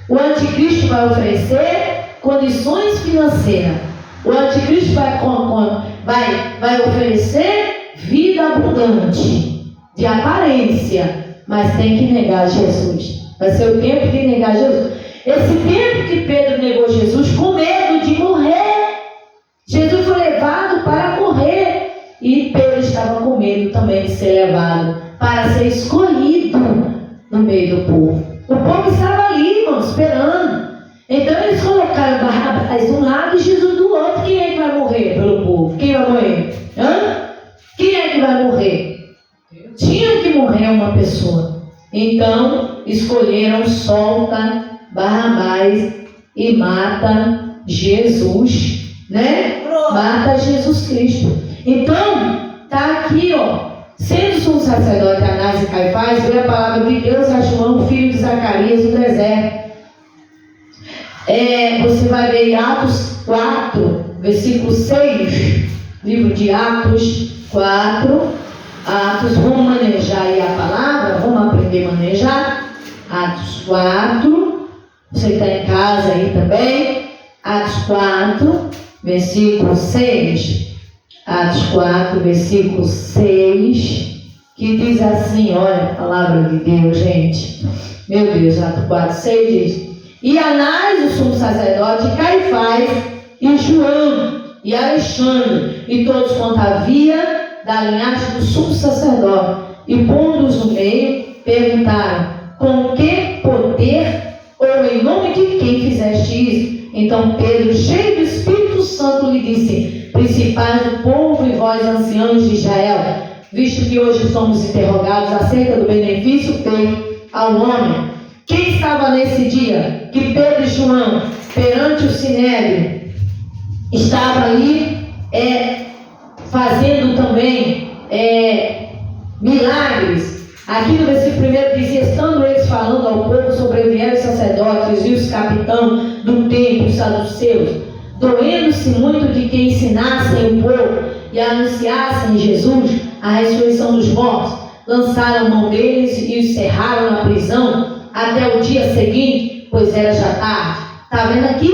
S1: O anticristo vai oferecer condições financeiras. O anticristo vai oferecer vida abundante, de aparência, mas tem que negar Jesus. Vai ser o tempo de negar Jesus. Esse tempo que Pedro negou Jesus com medo de morrer. Jesus foi levado para morrer. E Pedro estava com medo também de ser levado para ser escolhido no meio do povo. O povo estava ali, irmão, esperando. Então eles colocaram Barrabás de um lado e Jesus do outro. Quem é que vai morrer pelo povo? Quem vai morrer? Quem é que vai morrer? Tinha que morrer uma pessoa. Então escolheram, solta Barrabás e mata Jesus, né? Mata Jesus Cristo. Então, tá aqui, sendo sumo sacerdote Anás e Caifás, veio a palavra de Deus a João, filho de Zacarias, no deserto. Você vai ver em Atos 4, versículo 6, livro de Atos 4. Atos, vamos manejar aí a palavra, vamos aprender a manejar. Atos 4, você está em casa aí também. Atos 4, versículo 6. Atos 4, versículo 6, que diz assim, olha a palavra de Deus, gente. Meu Deus, Atos 4, 6 diz: E Anás, o sumo sacerdote, Caifás, e João, e Alexandre, e todos quanto havia da linhagem do sumo sacerdote, e pondo-os no meio, perguntaram: Com que poder ou em nome de quem fizeste isso? Então Pedro, cheio do Espírito Santo, lhe disse: Principais do povo e vós, anciãos de Israel, visto que hoje somos interrogados acerca do benefício feito ao homem. Quem estava nesse dia que Pedro e João, perante o Sinédrio, estavam ali fazendo também milagres? Aqui no versículo 1 diz: Estando eles falando ao povo, sobrevieram os sacerdotes e os capitães do templo, os saduceus, doendo-se muito de que ensinassem o povo e anunciassem Jesus a ressurreição dos mortos, lançaram mão deles e os cerraram na prisão até o dia seguinte, pois era já tarde. Está vendo aqui?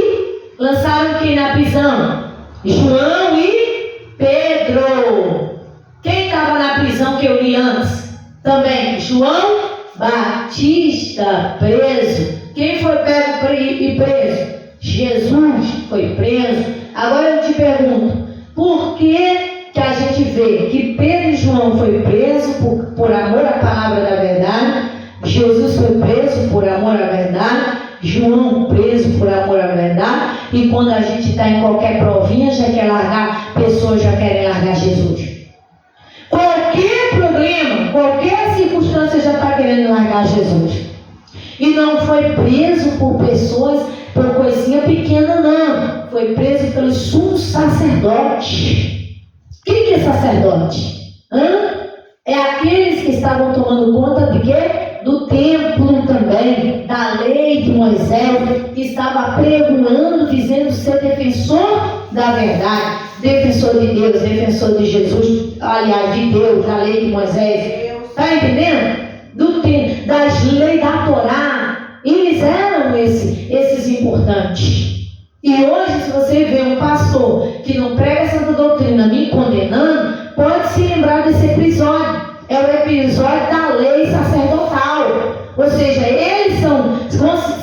S1: Lançaram quem na prisão? João e Pedro. Quem estava na prisão que eu li antes? Também João Batista, preso. Quem foi pego e preso? Jesus foi preso. Agora eu te pergunto, por que a gente vê que Pedro e João foi preso por amor à palavra da verdade, Jesus foi preso por amor à verdade, João preso por amor à verdade, e quando a gente está em qualquer provinha, já quer largar, pessoas já querem largar Jesus? Qualquer problema, qualquer circunstância já está querendo largar Jesus. E não foi preso por pessoas, por coisinha pequena, não. Foi preso pelos sumos sacerdotes. Quem é sacerdote? É aqueles que estavam tomando conta de quê? Do templo também, da lei de Moisés, que estava pregando, dizendo ser defensor da verdade, defensor de Deus, defensor de Jesus, aliás, de Deus, da lei de Moisés. Está entendendo? Das leis da Torá. Eles eram esses importantes. E hoje, se você vê um pastor que não prega essa doutrina me condenando, pode se lembrar desse episódio. É o episódio da lei sacerdotal. Ou seja, eles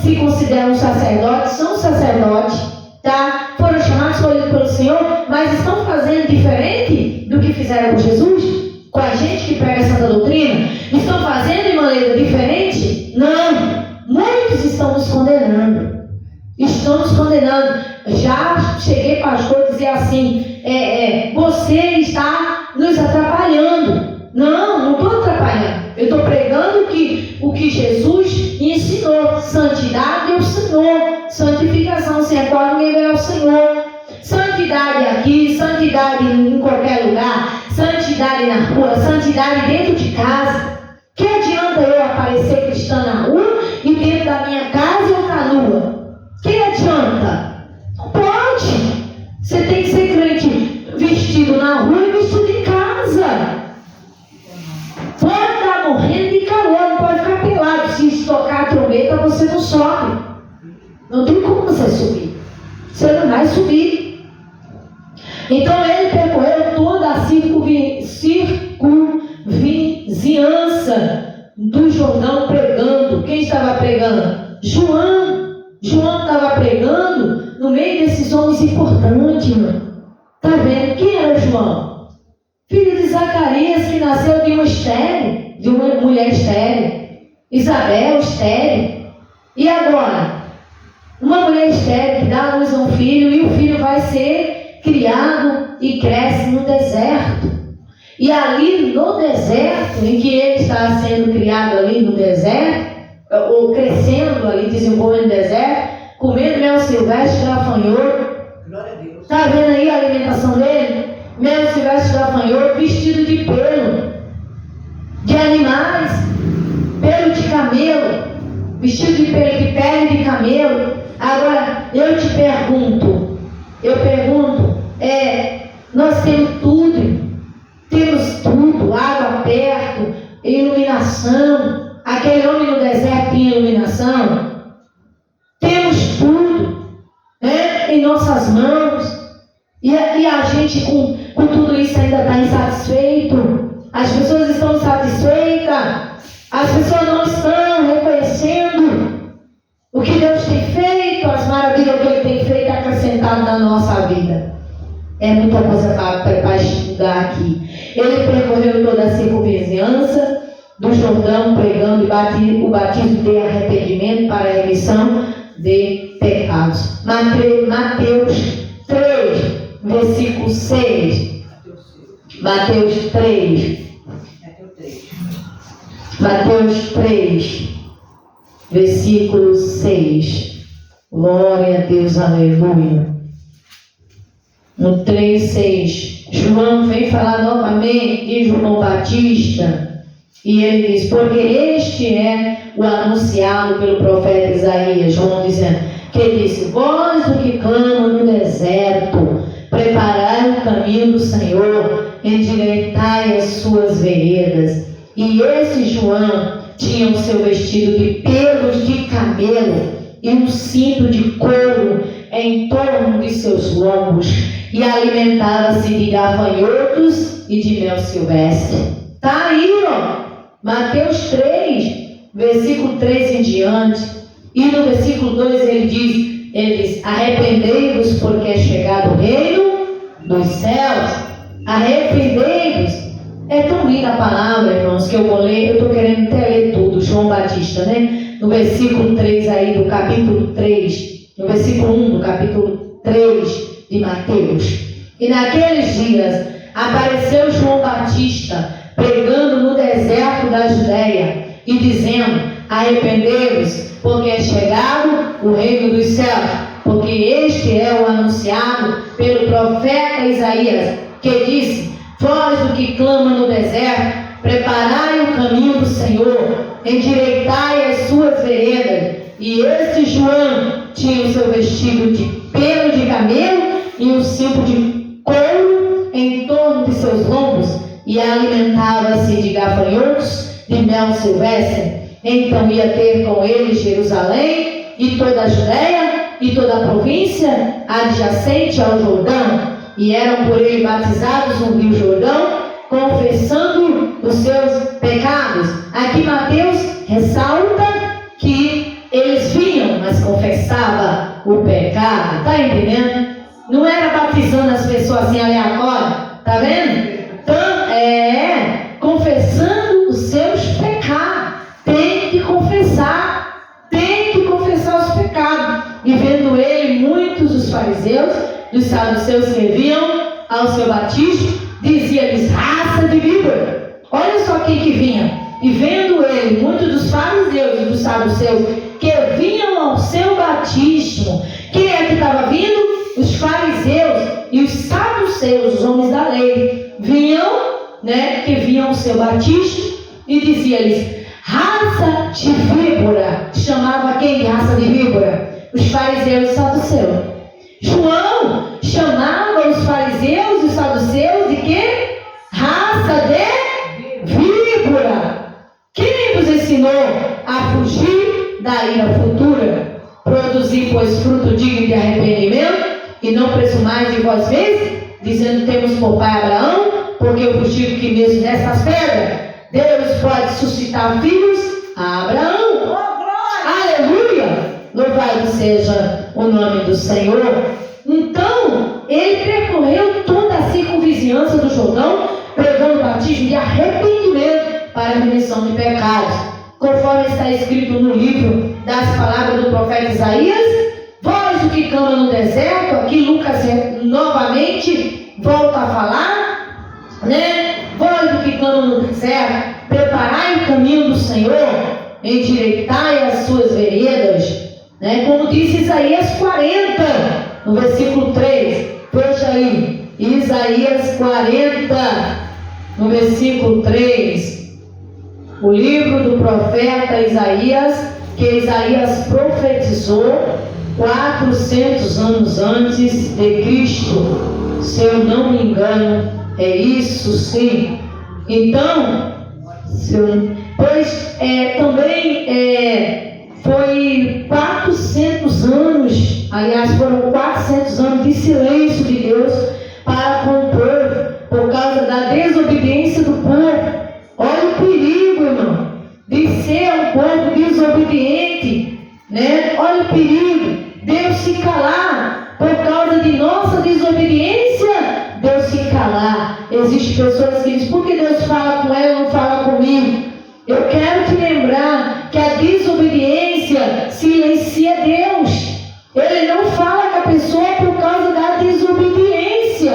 S1: se consideram sacerdotes, são sacerdotes, tá? Foram chamados, escolhidos pelo Senhor, mas estão fazendo diferente do que fizeram com Jesus? Com a gente que prega essa doutrina? Estão fazendo de maneira diferente? Não. Muitos estão nos condenando. Estamos condenando. Já cheguei, pastor, a dizer assim: você está nos atrapalhando. Não estou atrapalhando. Eu estou pregando o que Jesus ensinou. Santidade é o Senhor. Santificação, sem a qual ninguém verá o Senhor. Santidade aqui, santidade em qualquer lugar, santidade na rua, santidade dentro de casa. Que adianta eu aparecer cristã na rua e dentro da minha casa eu estar nua? Que adianta? Não pode. Você tem que ser crente vestido na rua e vestido em casa. Pode estar morrendo de calor, não pode ficar pelado. Se tocar a trombeta, você não sobe. Não tem como você subir. Você não vai subir. Então ele percorreu toda a circunvizinhança do Jordão pregando. Quem estava pregando? João. João estava pregando no meio desses homens importantes, mano. Tá vendo? Quem era João? Filho estéril, de uma mulher estéril. Isabel estéril. E agora? Uma mulher estéril que dá à luz a um filho e o filho vai ser criado e cresce no deserto. E ali no deserto, em que ele está sendo criado ali no deserto, ou crescendo ali, desenvolvendo no deserto, comendo mel silvestre, gafanhoto.
S2: Glória a Deus.
S1: Está vendo aí a alimentação dele? Mel silvestre, gafanhoto, vestido de pelo, de animais, pelo de camelo, vestido de pelo de pele de camelo. Agora, eu te pergunto, nós temos tudo, água perto, iluminação. Aquele homem no deserto tinha iluminação. Temos tudo, né, em nossas mãos. E a gente com tudo isso ainda está insatisfeito. As pessoas estão insatisfeitas. As pessoas não estão reconhecendo o que Deus tem feito, as maravilhas que Ele tem feito acrescentado na nossa vida. É muita coisa para estudar aqui. Ele percorreu toda a circunvizinhança do Jordão, pregando o batismo de arrependimento para a remissão de pecados. Mateus 3, versículo 6. Mateus 3. Mateus 3, versículo 6. Glória a Deus, aleluia. No 3, 6, João vem falar novamente de João Batista, e ele diz: porque este é o anunciado pelo profeta Isaías. João dizendo, que disse: voz do que clama no deserto, preparai o caminho do Senhor, endireitai as suas veredas. E esse João tinha o seu vestido de pelos de camelo e um cinto de couro em torno de seus lombos, e alimentava-se de gafanhotos e de mel silvestre. Está aí, ó, Mateus 3, versículo 3 em diante. E no versículo 2 ele diz: arrependei-vos, porque é chegado o reino dos céus. Arrependei-vos. É tão linda a palavra, irmãos, que eu vou ler. Eu estou querendo até ler tudo, João Batista, né? No versículo 3 aí do capítulo 3, no versículo 1 do capítulo 3 de Mateus. E naqueles dias apareceu João Batista pregando no deserto da Judeia e dizendo: arrependei-vos, porque é chegado o reino dos céus. Porque este é o anunciado pelo profeta Isaías, que disse: vós do que clama no deserto, preparai o caminho do Senhor, endireitai as suas veredas. E este João tinha o seu vestido de pelo de camelo e um cinto de couro em torno de seus lombos, e alimentava-se de gafanhotos, de mel silvestre. Então ia ter com ele Jerusalém e toda a Judeia e toda a província adjacente ao Jordão, e eram por ele batizados no rio Jordão, confessando os seus pecados. Aqui Mateus ressalta que eles vinham, mas confessava o pecado. Está entendendo? Não era batizando as pessoas assim aleatórias. Está vendo? Então, confessando os seus pecados. Tem que confessar os pecados. E vendo ele, muitos dos fariseus, dos saduceus que vinham ao seu batismo, dizia-lhes: raça de víbora. Olha só quem que vinha. E vendo ele, muitos dos fariseus e dos saduceus que vinham ao seu batismo. Quem é que estava vindo? Os fariseus e os saduceus, os homens da lei, vinham, né, que vinham ao seu batismo, e dizia-lhes: raça de víbora. Chamava quem de raça de víbora? Os fariseus e os saduceus. João chamava os fariseus e os saduceus de quê? Raça de víbora. Quem vos ensinou a fugir da ira futura? Produzir, pois, fruto digno de arrependimento, e não presumais de vós mesmos, dizendo: temos por pai Abraão, porque eu vos digo que mesmo nessas pedras Deus pode suscitar filhos a Abraão. Oh, aleluia! Louvado seja o nome do Senhor. Então, ele percorreu toda a circunvizinhança do Jordão, pregando o batismo de arrependimento remissão de pecados, conforme está escrito no livro das palavras do profeta Isaías. Voz do que clama no deserto, aqui Lucas novamente volta a falar, né? Voz do que clama no deserto, preparai o caminho do Senhor, endireitai as suas veredas, né? Como disse Isaías 40, no versículo 3, veja aí, Isaías 40, no versículo 3, o livro do profeta Isaías, que Isaías profetizou 400 anos antes de Cristo, se eu não me engano, é isso sim. Então, também foi 400 anos, aliás, foram 400 anos de silêncio de Deus para com o povo, por causa da desobediência do povo. Olha o perigo, irmão, de ser um povo desobediente, né? Olha o perigo, Deus se calar, por causa de nossa desobediência, Deus se calar. Existem pessoas que dizem, por que Deus fala com ela e não fala comigo? Eu quero te lembrar que a desobediência silencia Deus. Ele não fala com a pessoa por causa da desobediência.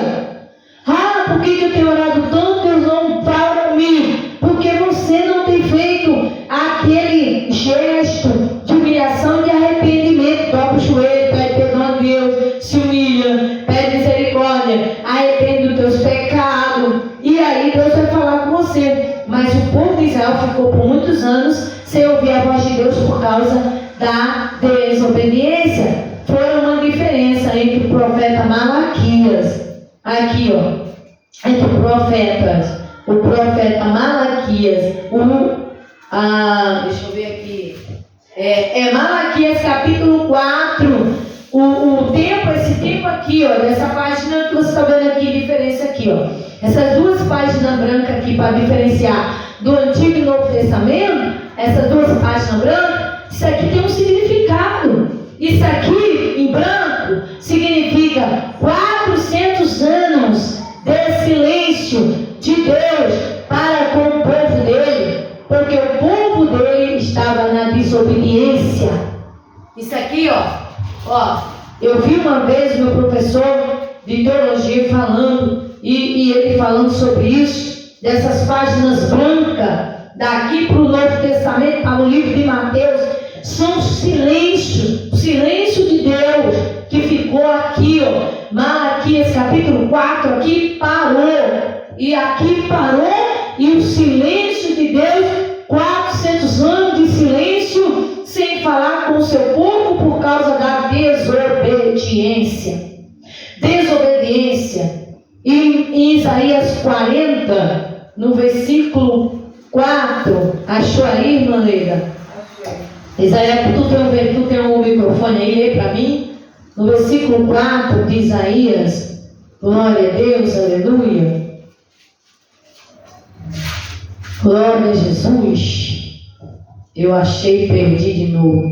S1: Ah, por que eu tenho orado tanto, Deus não fala comigo? Porque você não tem feito aquele gesto de humilhação e de arrependimento. Dobra o joelho, pede perdão a Deus, se humilha, pede misericórdia, arrepende dos teus pecados, e aí Deus vai falar com você. Mas o povo de Israel ficou por muitos anos sem ouvir a voz de Deus por causa da desobediência. Foi uma diferença entre o profeta Malaquias, aqui ó, entre o profeta Malaquias, deixa eu ver aqui, Malaquias capítulo 4, esse tempo aqui, ó, dessa página que você está vendo aqui, diferença aqui, ó, essas duas páginas brancas aqui para diferenciar do Antigo e Novo Testamento, essas duas páginas brancas, isso aqui tem um significado. Isso aqui em branco significa 400 anos de silêncio de Deus para com o povo dele, porque o povo dele estava na desobediência. Isso aqui, ó, eu vi uma vez meu professor de teologia falando, e ele falando sobre isso, dessas páginas brancas, daqui para o Novo Testamento, para o livro de Mateus, são o silêncio de Deus que ficou aqui, ó. Malaquias capítulo 4, aqui parou, e o silêncio de Deus, 400 anos de silêncio, sem falar com o seu povo por causa da desobediência. Em Isaías 40, no versículo 4, achou aí, irmã Leila? Isaías, tu tem um microfone aí, lê para mim. No versículo 4 de Isaías, glória a Deus, aleluia. Glória a Jesus. Eu achei, perdi de novo.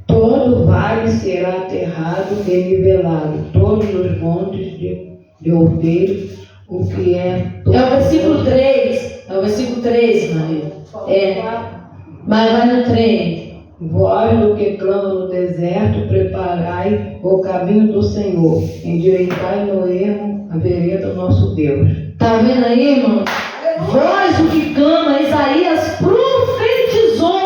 S1: Todo vale será aterrado e nivelado, todos os montes de ovelhos, o que é... É o versículo 3, Maria. Mas vai no 3. Vós do que clama no deserto, preparai o caminho do Senhor, endireitai no ermo a vereda do nosso Deus. Está vendo aí, irmão? Vós do que clama, Isaías profetizou.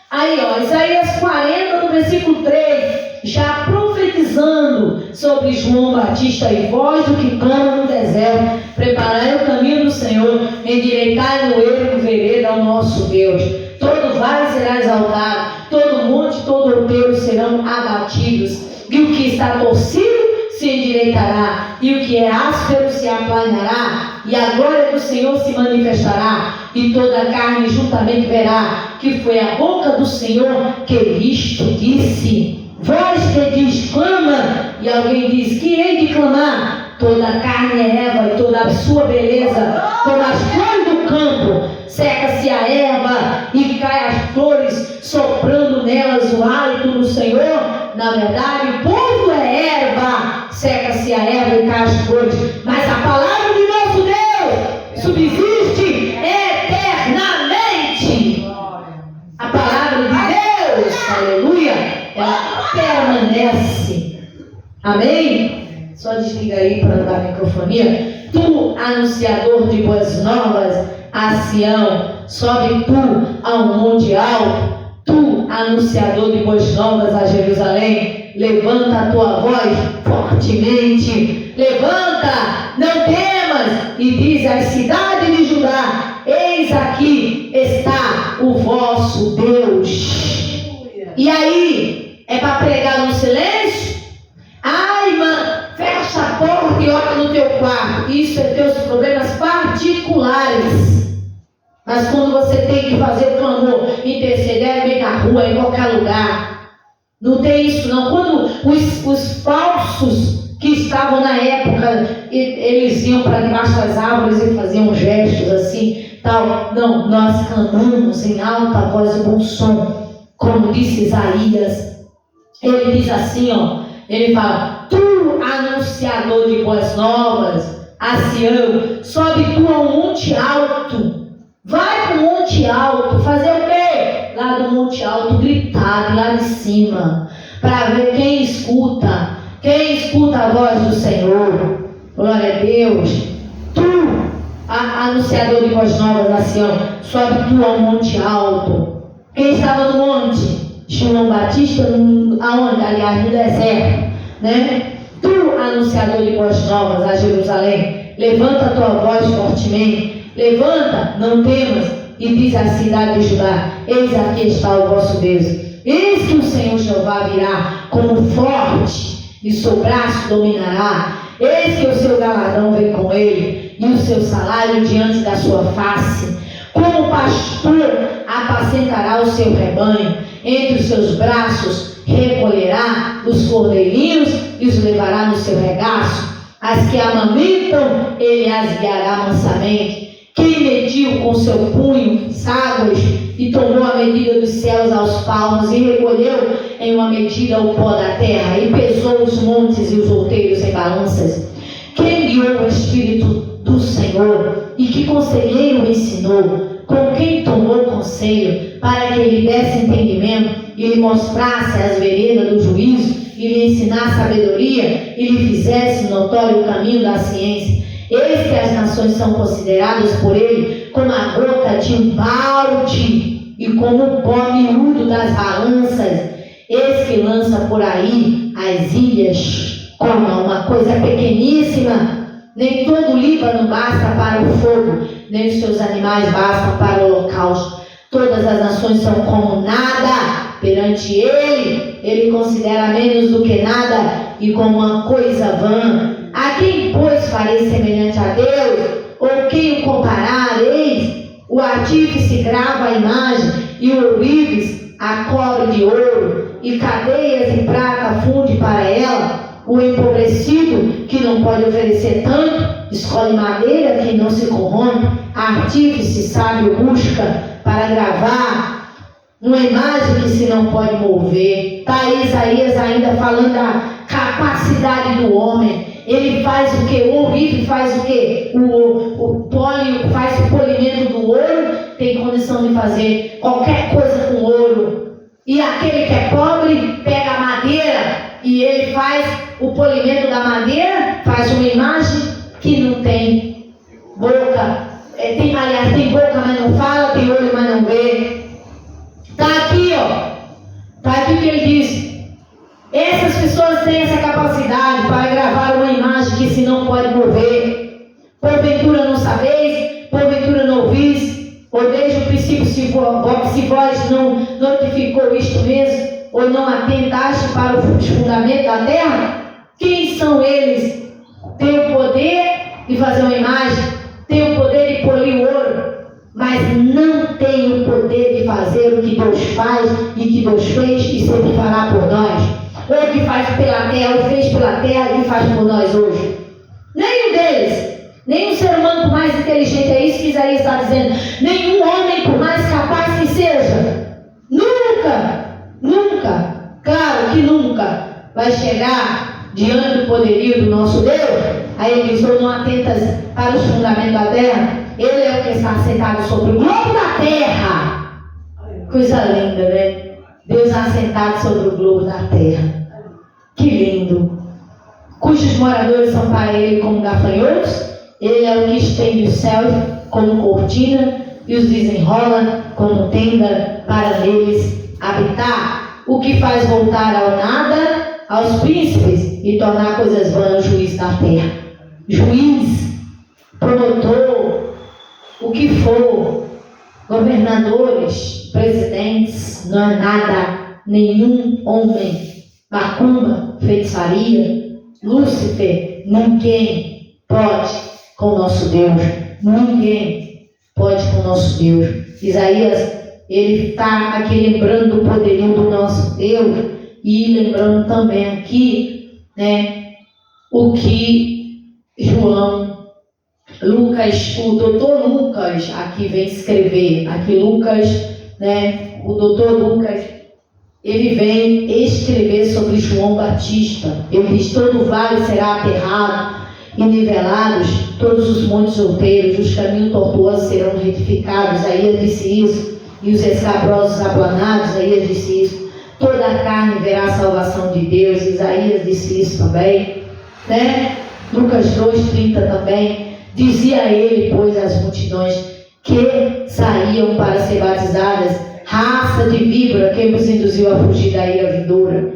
S1: Aí, ó, Isaías 40, no versículo 3, já profetizando sobre João Batista. E vós do que clama no deserto, preparai o caminho do Senhor, endireitai no ermo vereda ao nosso Deus. Todo vale será exaltado, todo monte, todo outeiro serão abatidos, e o que está torcido se endireitará, e o que é áspero se aplanará, e a glória do Senhor se manifestará, e toda a carne juntamente verá que foi a boca do Senhor que isto disse. Vós que diz, clama, e alguém diz, que hei de clamar? Toda a carne é erva, e toda a sua beleza, como as flores do campo. Seca-se a erva e cai as flores, soprando nelas o hálito do Senhor. Na verdade, o povo é erva, seca-se a erva e cai as flores, mas a palavra de nosso Deus subsiste Amém? Só desliga aí para dar a microfonia. Tu, anunciador de boas novas a Sião, sobe tu ao monte alto. Tu, anunciador de boas novas a Jerusalém, levanta a tua voz fortemente. Levanta, não temas, e diz às cidades de Judá: eis aqui está o vosso Deus. E aí, é para pregar no silêncio? Ai, irmã, fecha a porta e olha no teu quarto. Isso é teus problemas particulares. Mas quando você tem que fazer o clamor, interceder no meio da rua, em qualquer lugar, não tem isso não. Quando os falsos que estavam na época, eles iam para debaixo das árvores e faziam gestos assim, tal. Não, nós clamamos em alta voz e bom som, como disse Isaías. Ele diz assim, ele fala: tu, anunciador de boas novas a Sião, sobe tu ao monte alto. Vai para o monte alto, fazer o quê? Lá do monte alto, gritar lá de cima, para ver quem escuta a voz do Senhor. Glória a Deus. Tu, anunciador de boas novas da Sião, sobe tu ao monte alto. Quem estava no monte? João Batista, aonde? Aliás, no deserto, né? Tu, anunciador de boas novas a Jerusalém, levanta a tua voz fortemente. Levanta, não temas, e diz à cidade de Judá: eis aqui está o vosso Deus. Eis que o Senhor Jeová virá como forte, e seu braço dominará. Eis que o seu galardão vem com ele, e o seu salário diante da sua face. Como pastor apacentará o seu rebanho, entre os seus braços recolherá os cordeirinhos e os levará no seu regaço. As que amamentam, ele as guiará mansamente. Quem mediu com seu punho águas e tomou a medida dos céus aos palmos e recolheu em uma medida o pó da terra e pesou os montes e os outeiros em balanças? Quem guiou o Espírito do Senhor e que conselheiro ensinou? Com quem tomou conselho para que ele desse entendimento e lhe mostrasse as veredas do juízo e lhe ensinasse sabedoria e lhe fizesse notório o caminho da ciência? Eis que as nações são consideradas por ele como a gota de um balde e como o pó miúdo das balanças. Eis que lança por aí as ilhas como uma coisa pequeníssima. Nem todo o Líbano basta para o fogo, nem os seus animais bastam para o holocausto. Todas as nações são como nada perante ele. Ele considera menos do que nada e como uma coisa vã. A quem, pois, farei semelhante a Deus? Ou quem o comparar? Eis, o artífice grava a imagem, e o ourives a cobre de ouro, e cadeias de prata funde para ela. O empobrecido, que não pode oferecer tanto, escolhe madeira que não se corrompe. Artífice sábio busca para gravar uma imagem que se não pode mover. Está Isaías ainda falando da capacidade do homem. Ele faz o que? O ourive faz o que? O pólio faz o polimento do ouro, tem condição de fazer qualquer coisa com ouro. E aquele que é pobre pega a madeira e ele faz o polimento da madeira, faz uma imagem que não tem boca, aliás, tem boca, mas não fala, tem olho, mas não vê. Está aqui, está aqui o que ele diz. Essas pessoas têm essa capacidade para gravar uma imagem que se não pode mover. Porventura não sabeis, porventura não ouvis, ou desde o princípio se vós não notificou isto mesmo, ou não atentaste para os fundamentos da terra? Quem são eles? Tem o poder de fazer uma imagem, tem o poder de polir o ouro, mas não tem o poder de fazer o que Deus faz e que Deus fez e sempre fará por nós. Ou que faz pela terra, ou fez pela terra e faz por nós hoje. Nenhum deles, nenhum ser humano por mais inteligente, é isso que Isaías está dizendo, nenhum homem por mais capaz que seja, nunca, claro que nunca vai chegar diante do poderio do nosso Deus. Aí ele diz: ou não atentas para os fundamentos da terra? Ele é o que está sentado sobre o globo da terra. Coisa linda, né? Deus assentado sobre o globo da terra. Que lindo. cujos moradores são para ele como gafanhotos. Ele é o que estende os céus como cortina e os desenrola como tenda para neles habitar. O que faz voltar ao nada aos príncipes e tornar coisas vãs o juiz da terra. Juiz, promotor, o que for, governadores, presidentes, não é nada, nenhum homem, macumba, feitiçaria, Lúcifer, ninguém pode com o nosso Deus, ninguém pode com o nosso Deus. Isaías, ele está aqui lembrando do poderio do nosso Deus e lembrando também aqui, né, o que Lucas, o doutor Lucas aqui vem escrever, aqui Lucas, né, o doutor Lucas, ele vem escrever sobre João Batista. Ele diz: todo vale será aterrado e nivelados, todos os montes outeiros, os caminhos tortuosos serão retificados. Isaías disse isso. E os escabrosos aplanados, Isaías disse isso. Toda a carne verá a salvação de Deus. Isaías disse isso também, né? Lucas 2:30 também. Dizia ele, pois, às multidões que saíam para ser batizadas: raça de víbora, quem vos induziu a fugir da ira vindoura?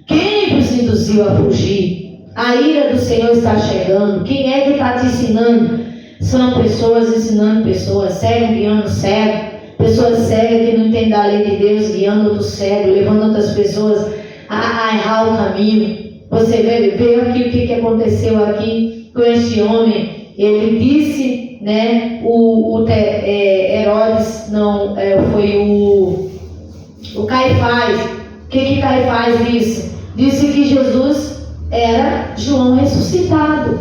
S1: Quem vos induziu a fugir? A ira do Senhor está chegando. Quem é que está te ensinando? São pessoas ensinando pessoas, cego guiando cego, pessoas cegas que não entendem da lei de Deus, guiando outro cego, levando outras pessoas a errar o caminho. Você vê aqui o que aconteceu aqui com este homem. Ele disse, né, Herodes, não, foi o Caifás. O que Caifás disse? Disse que Jesus era João ressuscitado,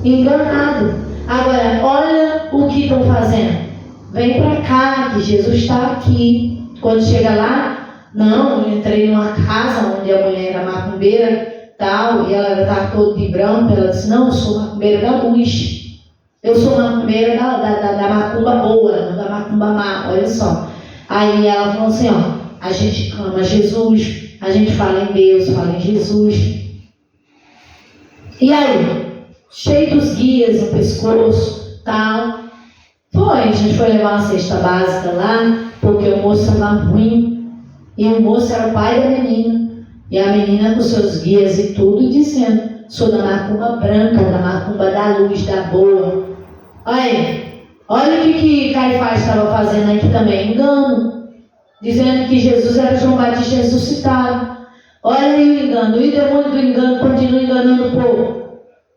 S1: enganado. Agora, olha o que estão fazendo. Vem para cá, que Jesus está aqui. Quando chega lá, não, eu entrei numa casa onde a mulher era macumbeira, tal, e ela estava toda de branco. Ela disse: não, eu sou macumbeira da luz. Eu sou macumbeira da macumba boa, não da macumba má, olha só. Aí ela falou assim: ó, a gente clama Jesus, a gente fala em Deus, fala em Jesus. E aí, cheio dos guias no pescoço, tal. A gente foi levar uma cesta básica lá, porque o moço estava ruim. E o moço era o pai da menina. E a menina com seus guias e tudo, dizendo: sou da macumba branca, da macumba da luz, da boa. Olha o que Caifás estava fazendo aqui também, engano. Dizendo que Jesus era João Batista ressuscitado. Olha aí o engano. E o demônio do engano continua enganando o povo.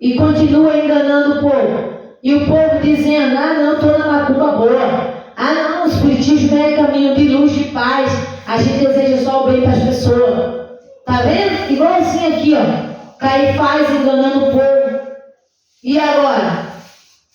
S1: E continua enganando o povo. E o povo dizendo: ah não, estou na macumba boa. Ah não, o espiritismo é caminho de luz, de paz. A gente deseja só o bem para as pessoas. Tá vendo? Igual assim aqui, ó. Caifás enganando o povo. E agora?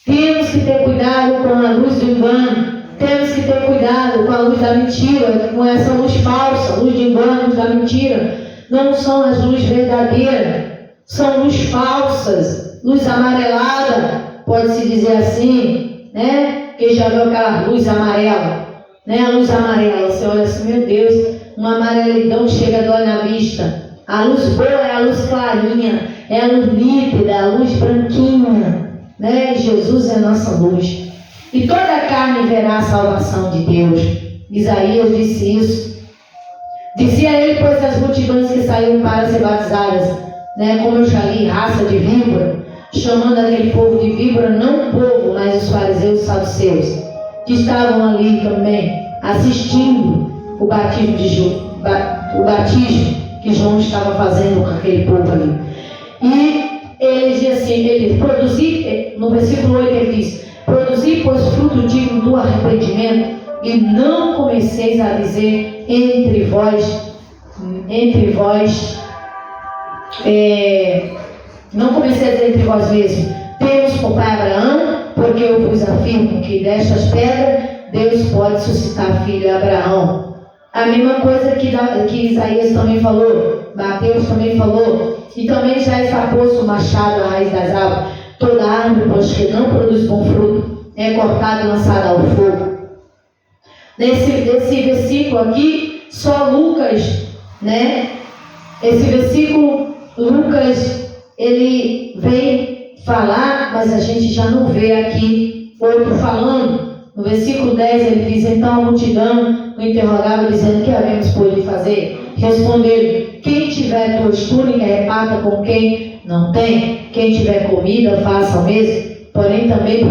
S1: Temos que ter cuidado com a luz do engano. Temos que ter cuidado com a luz da mentira, com essa luz falsa, luz de engano, luz da mentira. Não são as luzes verdadeiras, são luz falsas, luz amarelada, pode-se dizer assim, né? Quem já viu aquela luz amarela, né? A luz amarela, você olha assim: meu Deus, uma amarelidão chega, dói na vista. A luz boa é a luz clarinha, é a luz nítida, a luz branquinha, né? Jesus é a nossa luz. E toda a carne verá a salvação de Deus. Isaías disse isso. Dizia ele, pois, as multidões que saíram para ser batizadas, né? Como eu já li, raça de víbora, chamando aquele povo de víbora, não o povo, mas os fariseus e saduceus, que estavam ali também assistindo o batismo que João estava fazendo com aquele povo ali. E ele diz assim, no versículo 8 ele diz: produzi, pois, fruto digno do arrependimento, e não comeceis a dizer entre vós, não comeceis a dizer entre vós mesmos: temos por pai Abraão, porque eu vos afirmo que destas pedras Deus pode suscitar filho a Abraão. A mesma coisa que Isaías também falou, Mateus também falou, e também já está posto o machado à raiz das árvores. Toda árvore, pois, que não produz bom fruto, é cortada e lançada ao fogo. Nesse versículo aqui, só Lucas, né? Esse versículo, Lucas ele vem falar, mas a gente já não vê aqui outro falando. No versículo 10 ele diz: então a multidão o interrogava, dizendo: que havemos por lhe fazer? Respondeu: quem tiver duas túnicas, reparta com quem não tem. Quem tiver comida, faça o mesmo. Porém também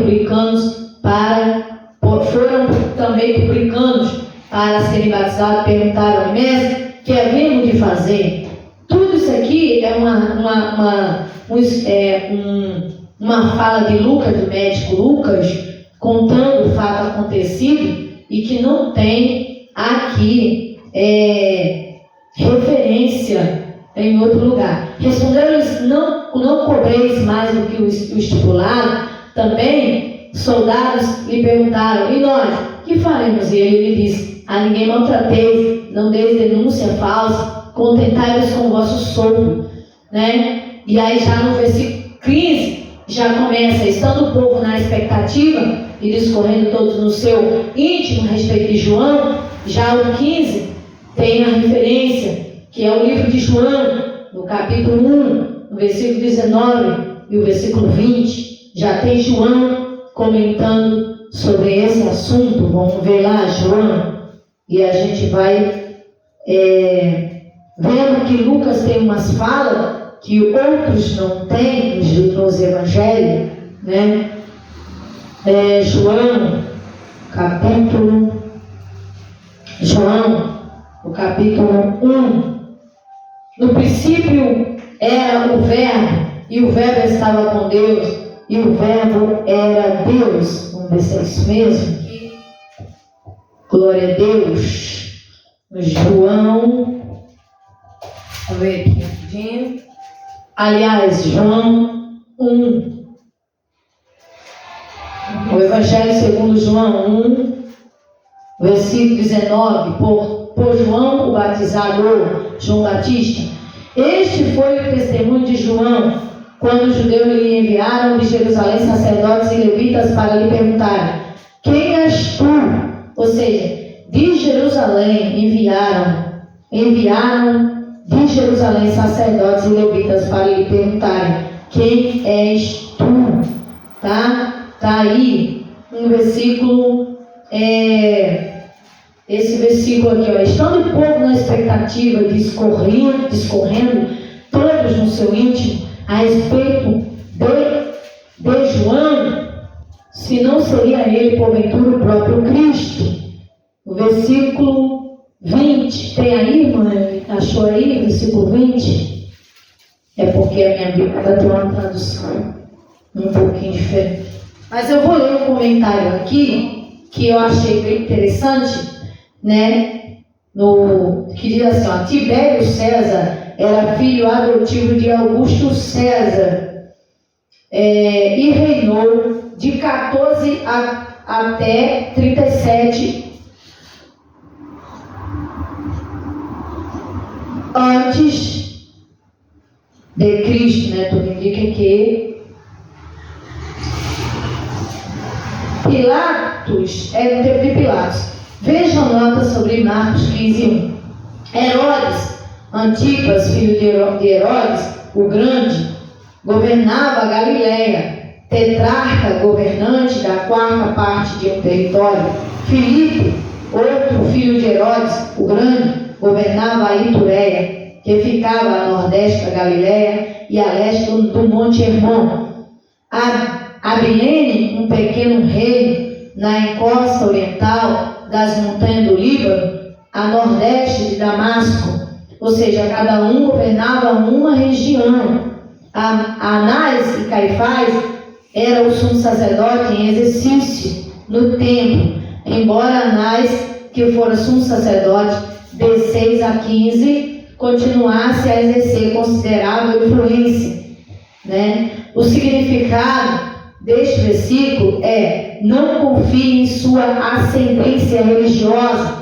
S1: foram também publicanos para serem batizados, perguntaram ao mestre: que havemos de fazer? Tudo isso aqui é uma fala de Lucas, do médico Lucas, contando o fato acontecido e que não tem aqui referência em outro lugar. Responderam-lhes: não cobreis mais do que o estipulado. Também soldados lhe perguntaram: e nós, que faremos? E ele lhe disse: a ninguém maltrateis, não deis denúncia falsa, contentai-vos com o vosso soldo, né? E aí já no versículo 15 já começa: estando o povo na expectativa e discorrendo todos no seu íntimo a respeito de João. Já o 15 tem a referência, que é o livro de João, no capítulo 1, no versículo 19 e o versículo 20, já tem João comentando sobre esse assunto. Vamos ver lá João, e a gente vai vendo que Lucas tem umas falas que outros não têm nos evangelhos, né? João, o capítulo 1. No princípio era o Verbo, e o Verbo estava com Deus, e o Verbo era Deus. Vamos ver se é isso mesmo. Glória a Deus. João, vamos ver aqui rapidinho. Aliás, João 1. O Evangelho segundo João 1, versículo 19. Por João o batizador, João Batista. Este foi o testemunho de João, quando os judeus lhe enviaram de Jerusalém sacerdotes e levitas para lhe perguntarem: quem és tu? Ou seja, de Jerusalém enviaram de Jerusalém sacerdotes e levitas para lhe perguntarem: quem és tu? Tá aí um versículo, esse versículo aqui, estando o povo na expectativa, discorrendo todos no seu íntimo a respeito de João, se não seria ele porventura o próprio Cristo. O versículo 20, tem aí, irmã? Achou aí, versículo 20? É porque a minha Bíblia tem uma tradução um pouquinho diferente. Mas eu vou ler um comentário aqui, que eu achei bem interessante, né? Que diz assim, ó: Tibério César era filho adotivo de Augusto César, e reinou de 14 até 37 antes de Cristo, né? Tudo indica que Pilatos, no tempo de Pilatos. Vejam nota sobre Marcos 15:1. Herodes Antipas, filho de Herodes o Grande, governava a Galileia, tetrarca governante da 4ª parte de um território. Filipe, outro filho de Herodes o Grande, governava a Itureia, que ficava a nordeste da Galileia e a leste do Monte Hermon. Abilene, um pequeno reino na encosta oriental das montanhas do Líbano, a nordeste de Damasco. Ou seja, cada um governava uma região. Anás e Caifás eram o sumo sacerdote em exercício no templo, embora Anás, que fora sumo sacerdote de 6 a 15, continuasse a exercer considerável influência, né? O significado deste versículo é: não confie em sua ascendência religiosa,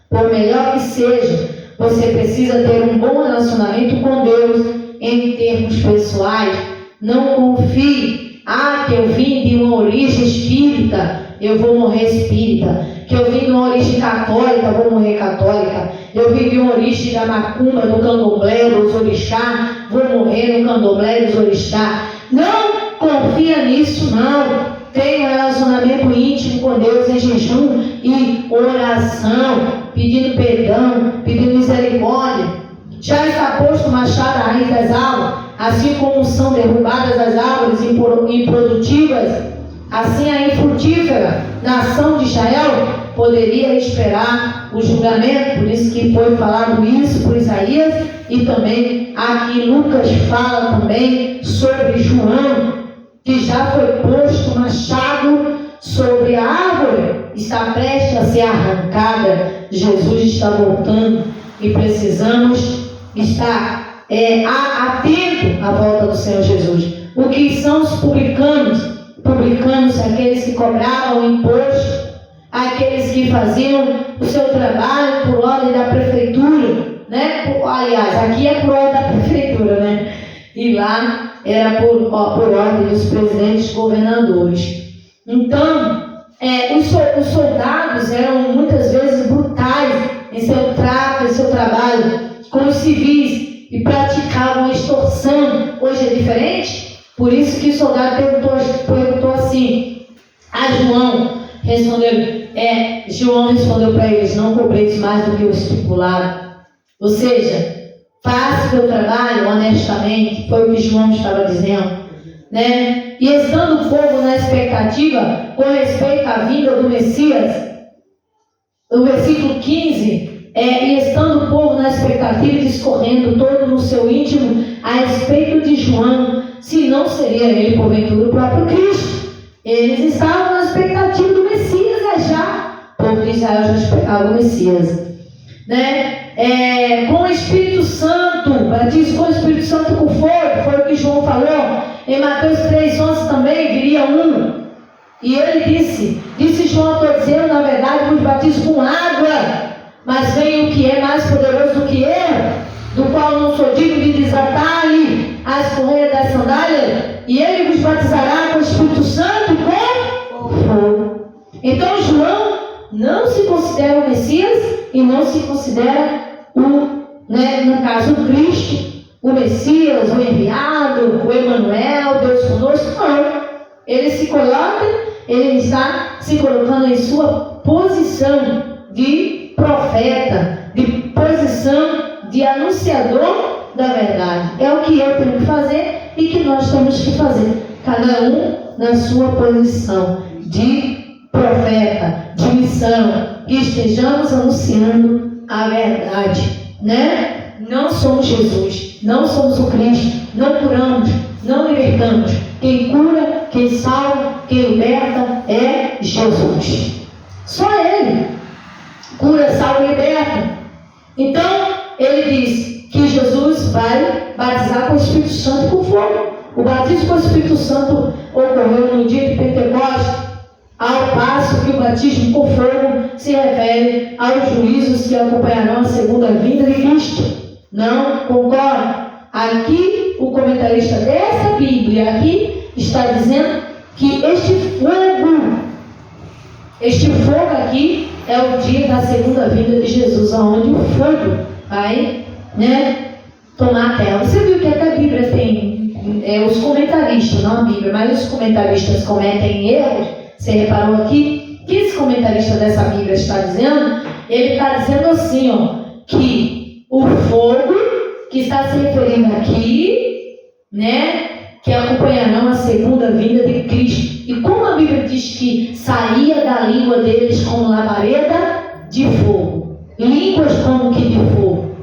S1: por melhor que seja. Você precisa ter um bom relacionamento com Deus em termos pessoais. Não confie: que eu vim de uma origem espírita, eu vou morrer espírita. Que eu vim de uma origem católica, vou morrer católica. Eu vim de uma origem da macumba, do candomblé, dos orixá, vou morrer no candomblé dos orixá. Não confia nisso, não. Tenha um relacionamento íntimo com Deus em jejum e oração, pedindo perdão, pedindo misericórdia. Já está posto o machado à raiz das árvores, assim como são derrubadas as árvores improdutivas, assim a infrutífera nação de Israel poderia esperar o julgamento. Por isso que foi falado isso por Isaías, e também aqui Lucas fala também sobre João, que já foi posto machado sobre a árvore, está prestes a ser arrancada. Jesus está voltando e precisamos estar atento à volta do Senhor Jesus. O que são os publicanos? Publicanos são aqueles que cobravam imposto, aqueles que faziam o seu trabalho por ordem da prefeitura, né? Aliás, aqui é por ordem da prefeitura, né? E lá era por ordem dos presidentes governadores. Então, os soldados eram muitas vezes brutais em seu trato, em seu trabalho com os civis e praticavam a extorsão. Hoje é diferente, por isso que o soldado perguntou assim a João. João respondeu para eles: não cobreis mais do que o estipulado. Ou seja, faça o teu trabalho honestamente. Foi o que João estava dizendo, né? E estando o povo na expectativa com respeito à vinda do Messias, o versículo 15, e estando o povo na expectativa, discorrendo todo no seu íntimo a respeito de João, se não seria ele porventura o próprio Cristo. Eles estavam na expectativa do Messias, já o povo de Israel já esperava o Messias, né? Com o Espírito Santo, batismo com o Espírito Santo com fogo, foi o que João falou. Em Mateus 3,11 também viria um, e ele disse João: estou dizendo, na verdade, vos batizo com água, mas vem o que é mais poderoso do que eu, do qual não sou digno de desatar-lhe as correias das sandálias, e ele vos batizará com o Espírito Santo e com fogo. Então João não se considera o Messias e não se considera no caso, o Cristo, o Messias, o enviado, o Emanuel, Deus conosco. Não. Ele está se colocando em sua posição de profeta, de posição de anunciador da verdade. É o que eu tenho que fazer e que nós temos que fazer, cada um na sua posição de profeta, de missão, que estejamos anunciando a verdade, né? Não somos Jesus, não somos o Cristo, não curamos, não libertamos. Quem cura, quem salva, quem liberta é Jesus. Só Ele cura, salva e liberta. Então, ele diz que Jesus vai batizar com o Espírito Santo com fogo. O batismo com o Espírito Santo ocorreu no dia de Pentecostes, ao passo que o batismo com fogo se refere aos juízos que acompanharão a segunda vinda de Cristo. Não concorda? Aqui, o comentarista dessa Bíblia aqui está dizendo que este fogo aqui é o dia da segunda vinda de Jesus, onde o fogo vai, tomar a terra. Você viu que até a Bíblia tem os comentaristas, não a Bíblia, mas os comentaristas cometem erros. Você reparou aqui que esse comentarista dessa Bíblia está dizendo? Ele está dizendo assim, que o fogo que está se referindo aqui, que acompanharão a segunda vinda de Cristo. E como a Bíblia diz que saía da língua deles como labareda de fogo, línguas como que de fogo.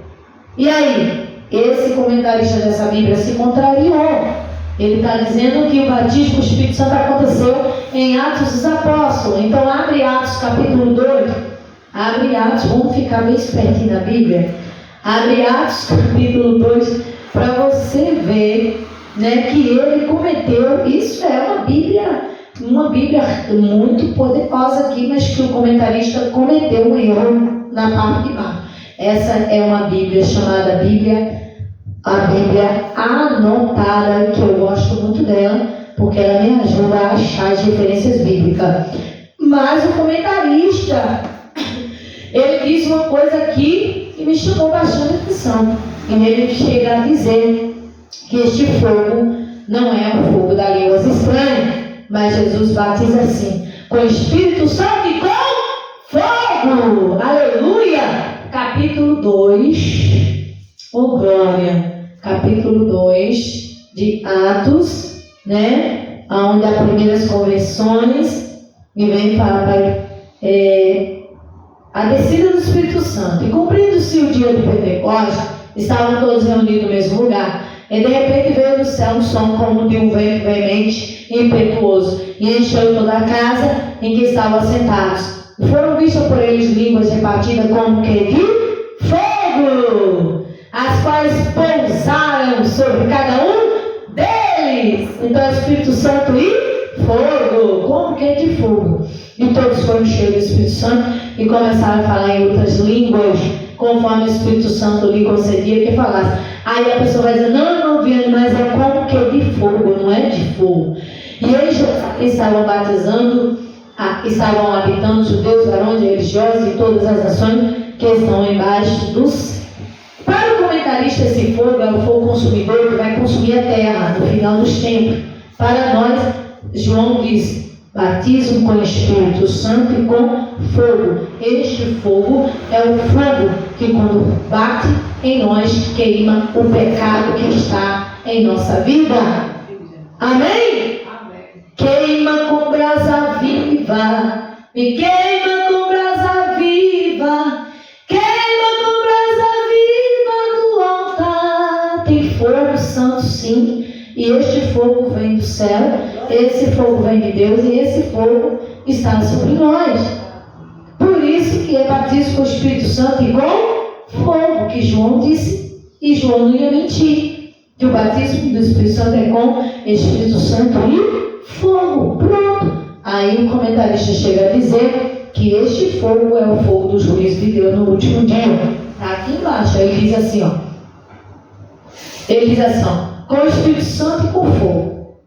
S1: E aí, esse comentarista dessa Bíblia se contrariou. Ele está dizendo que o batismo com o Espírito Santo aconteceu em Atos dos Apóstolos. Então abre Atos capítulo 2. Abre Atos, vamos ficar bem espertinho na Bíblia. Abre Atos capítulo 2 para você ver, que ele cometeu. Isso é uma Bíblia muito poderosa aqui, mas que o comentarista cometeu um erro na parte de baixo. Essa é uma Bíblia chamada a Bíblia Anotada, que eu gosto muito dela, porque ela me ajuda a achar as referências bíblicas. Mas o comentarista, ele diz uma coisa aqui que me chamou bastante atenção. E ele chega a dizer que este fogo não é o fogo da línguas estranhas, mas Jesus batiza assim, com Espírito Santo e com fogo. Aleluia! Capítulo 2, oh glória, capítulo 2 de Atos, né? Onde há primeiras conversões, e vem para a descida do Espírito Santo. E cumprindo-se o dia do Pentecostes, estavam todos reunidos no mesmo lugar. E de repente veio do céu um som como de um vento veemente e impetuoso, e encheu toda a casa em que estavam assentados. E foram vistas por eles línguas repartidas como que de fogo, as quais pousaram sobre cada um deles. Então é Espírito Santo e fogo, como que de fogo. E todos foram cheios do Espírito Santo e começaram a falar em outras línguas, conforme o Espírito Santo lhe concedia que falasse. Aí a pessoa vai dizer, não viu, mas é como que de fogo, não é de fogo. E eles estavam batizando, estavam habitando judeus, varões, religiosos e todas as nações que estão embaixo dos. Para o comentarista, esse fogo é o fogo consumidor que vai consumir a terra no final dos tempos. Para nós, João diz, batismo com o Espírito Santo e com fogo. Este fogo é o fogo que quando bate em nós queima o pecado que está em nossa vida. Amém? Amém. Queima com brasa viva, me queima com brasa viva, queima com brasa viva do altar. Tem fogo santo sim, e este fogo vem do céu, esse fogo vem de Deus e esse fogo está sobre nós. Por isso que é batismo com o Espírito Santo e com fogo, que João disse, e João não ia mentir, que o batismo do Espírito Santo é com Espírito Santo e fogo. Pronto. Aí o comentarista chega a dizer que este fogo é o fogo do juízo de Deus no último dia. Está aqui embaixo. Aí ele diz assim, ó. Ele diz assim, ó, com o Espírito Santo e com fogo.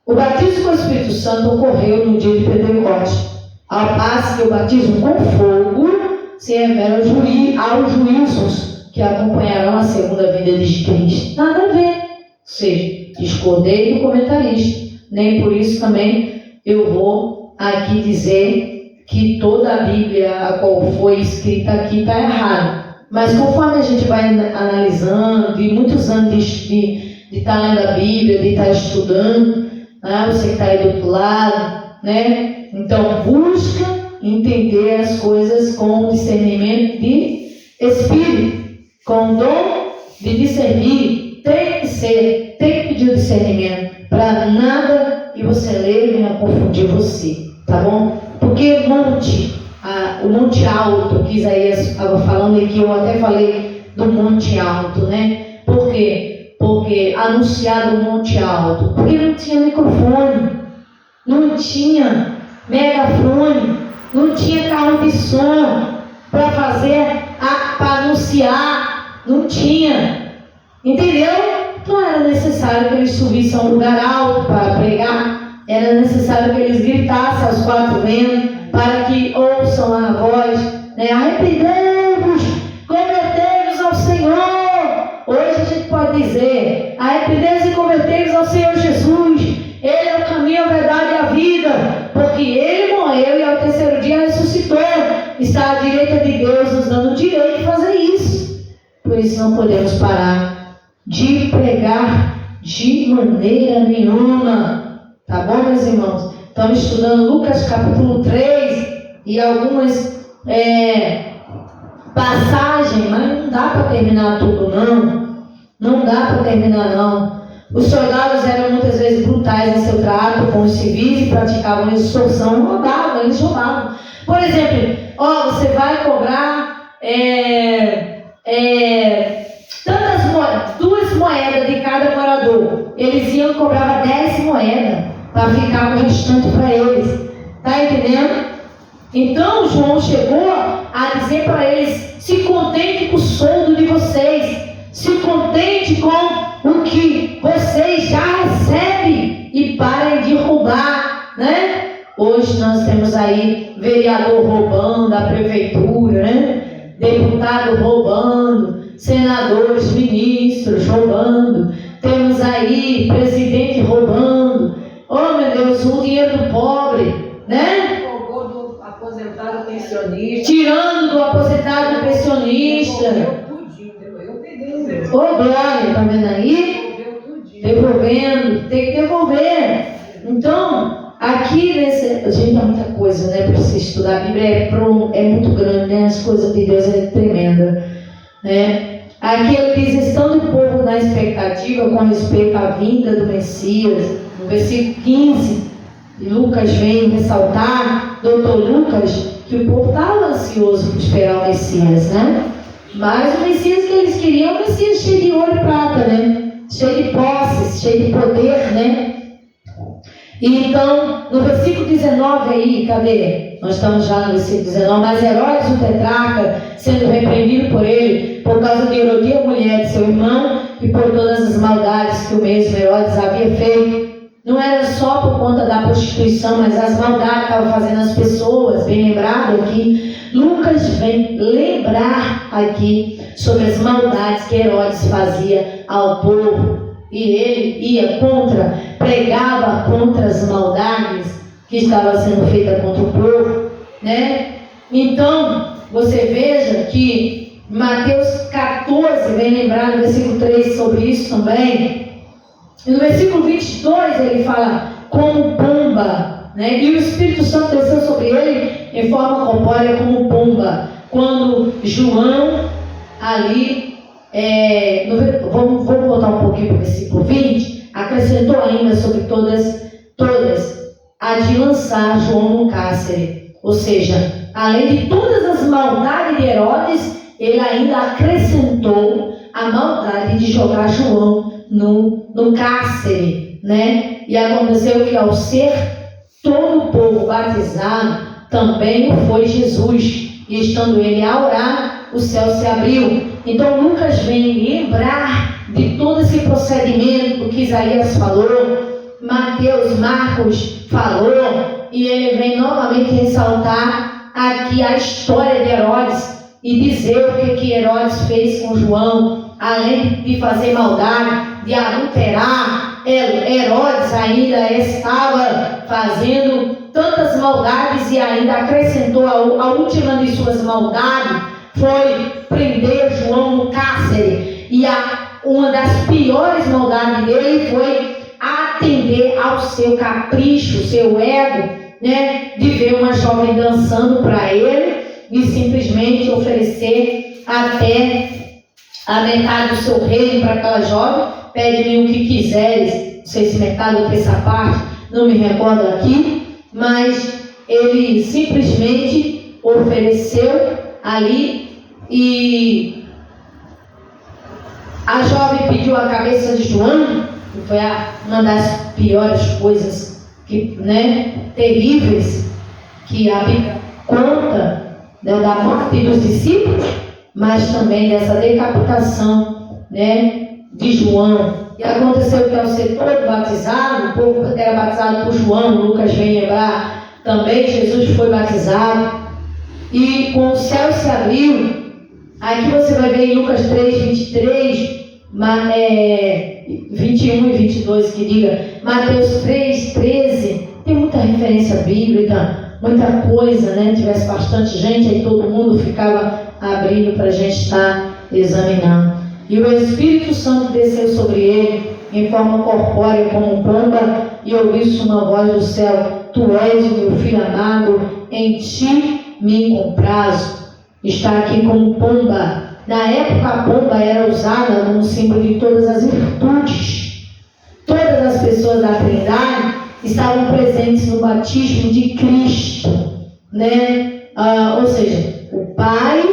S1: O batismo com o Espírito Santo ocorreu no dia de Pentecostes, ao passo que o batismo com fogo se revela aos juízos que acompanharão a segunda vinda de Cristo. Nada a ver. Ou seja, discordei do comentarista. Nem por isso também eu vou aqui dizer que toda a Bíblia a qual foi escrita aqui está errada. Mas conforme a gente vai analisando, e muitos anos de estar lendo a Bíblia, de estar estudando, né? Você que está aí do outro lado, né? Então busca entender as coisas com discernimento de espírito, com dom de discernir. Tem que pedir o discernimento, para nada que você ler venha confundir você, tá bom? Porque o monte alto, que Isaías estava falando aqui, eu até falei do monte alto, né? Por quê? Porque anunciado o monte alto, porque não tinha microfone, não tinha megafone, não tinha carro de som para para anunciar, não tinha, entendeu? Então era necessário que eles subissem a um lugar alto para pregar, era necessário que eles gritassem aos quatro ventos, para que ouçam a voz, né? Arrependei-vos, convertei-vos ao Senhor. Hoje a gente pode dizer, arrependei-vos e convertei-vos ao Senhor Jesus. Ele é o caminho, a verdade e a vida, porque Ele morreu e ao terceiro dia ressuscitou. Está à direita de Deus, nos dando o direito de fazer isso. Por isso não podemos parar de pregar de maneira nenhuma. Tá bom, meus irmãos? Estamos estudando Lucas capítulo 3 e algumas passagens, mas não dá para terminar tudo não. Não dá para terminar não. Os soldados eram muitas vezes brutais em seu trato com os civis e praticavam extorsão, eles roubavam. Por exemplo, você vai cobrar duas moedas de cada morador. Eles iam cobrar 10 moedas para ficar o restante para eles. Está entendendo? Então João chegou a dizer para eles: se contente com o soldo de vocês, se contente com o que vocês já recebem e parem de roubar, né? Hoje nós temos aí vereador roubando da prefeitura, né? Deputado roubando, senadores, ministros roubando. Temos aí presidente roubando, oh meu Deus, o dinheiro do pobre, né?
S2: Roubou do aposentado pensionista.
S1: Tirando do aposentado pensionista.
S2: Eu peguei o meu.
S1: Ô glória, tá vendo aí? Devolvendo, tem que devolver. Então, aqui nesse. Gente, é muita coisa, né? Para você estudar. A Bíblia é muito grande, né? As coisas de Deus é tremenda, né? Aqui ele diz: estando o povo na expectativa com respeito à vinda do Messias. No versículo 15, Lucas vem ressaltar, doutor Lucas, que o povo estava ansioso por esperar o Messias, né? Mas o Messias que eles queriam é um Messias cheio de ouro e prata, né? Cheio de posses, cheio de poder, né? E então, no versículo 19 aí, cadê? Nós estamos já no versículo 19. Mas Herodes, o tetrarca, sendo repreendido por ele, por causa de Herodia, mulher de seu irmão, e por todas as maldades que o mesmo Herodes havia feito, não era só por conta da prostituição, mas as maldades que estavam fazendo as pessoas, bem lembrado aqui. Lucas vem lembrar aqui sobre as maldades que Herodes fazia ao povo. E ele ia contra, pregava contra as maldades que estavam sendo feitas contra o povo, né? Então, você veja que Mateus 14 vem lembrar no versículo 3 sobre isso também. E no versículo 22 ele fala como pomba, né? E o Espírito Santo desceu sobre ele em forma corpórea como pomba. Quando João ali, vamos voltar um pouquinho para o versículo 20, acrescentou ainda sobre todas, a de lançar João no cárcere. Ou seja, além de todas as maldades de Herodes, ele ainda acrescentou a maldade de jogar João no cárcere, né? E aconteceu que ao ser todo o povo batizado, também foi Jesus. E estando ele a orar, o céu se abriu. Então Lucas vem lembrar de todo esse procedimento que Isaías falou, Mateus, Marcos falou, e ele vem novamente ressaltar aqui a história de Herodes e dizer o que Herodes fez com João. Além de fazer maldade, de adulterar, Herodes ainda estava fazendo tantas maldades e ainda acrescentou a última de suas maldades, foi prender João no cárcere. E uma das piores maldades dele foi atender ao seu capricho, seu ego, né, de ver uma jovem dançando para ele e simplesmente oferecer até a metade do seu reino para aquela jovem. Pede-me o que quiseres. Não sei se metade ou terça parte, não me recordo aqui, mas ele simplesmente ofereceu ali, e a jovem pediu a cabeça de João, que foi uma das piores coisas terríveis que a Bíblia conta, né, da morte dos discípulos, mas também dessa decapitação, né, de João. E aconteceu que ao ser todo batizado, o povo era batizado por João, Lucas vem lembrar também, Jesus foi batizado, e com o céu se abriu. Aqui você vai ver em Lucas 3, 23, 21 e 22, que diga, Mateus 3, 13, tem muita referência bíblica, muita coisa, né? Tivesse bastante gente, aí todo mundo ficava abrindo para a gente estar examinando. E o Espírito Santo desceu sobre ele em forma corpórea como pomba, e ouviu-se uma voz do céu: Tu és o meu filho amado, em ti me comprazo. Está aqui como pomba. Na época a pomba era usada como símbolo de todas as virtudes. Todas as pessoas da Trindade estavam presentes no batismo de Cristo, né? Ou seja, o Pai,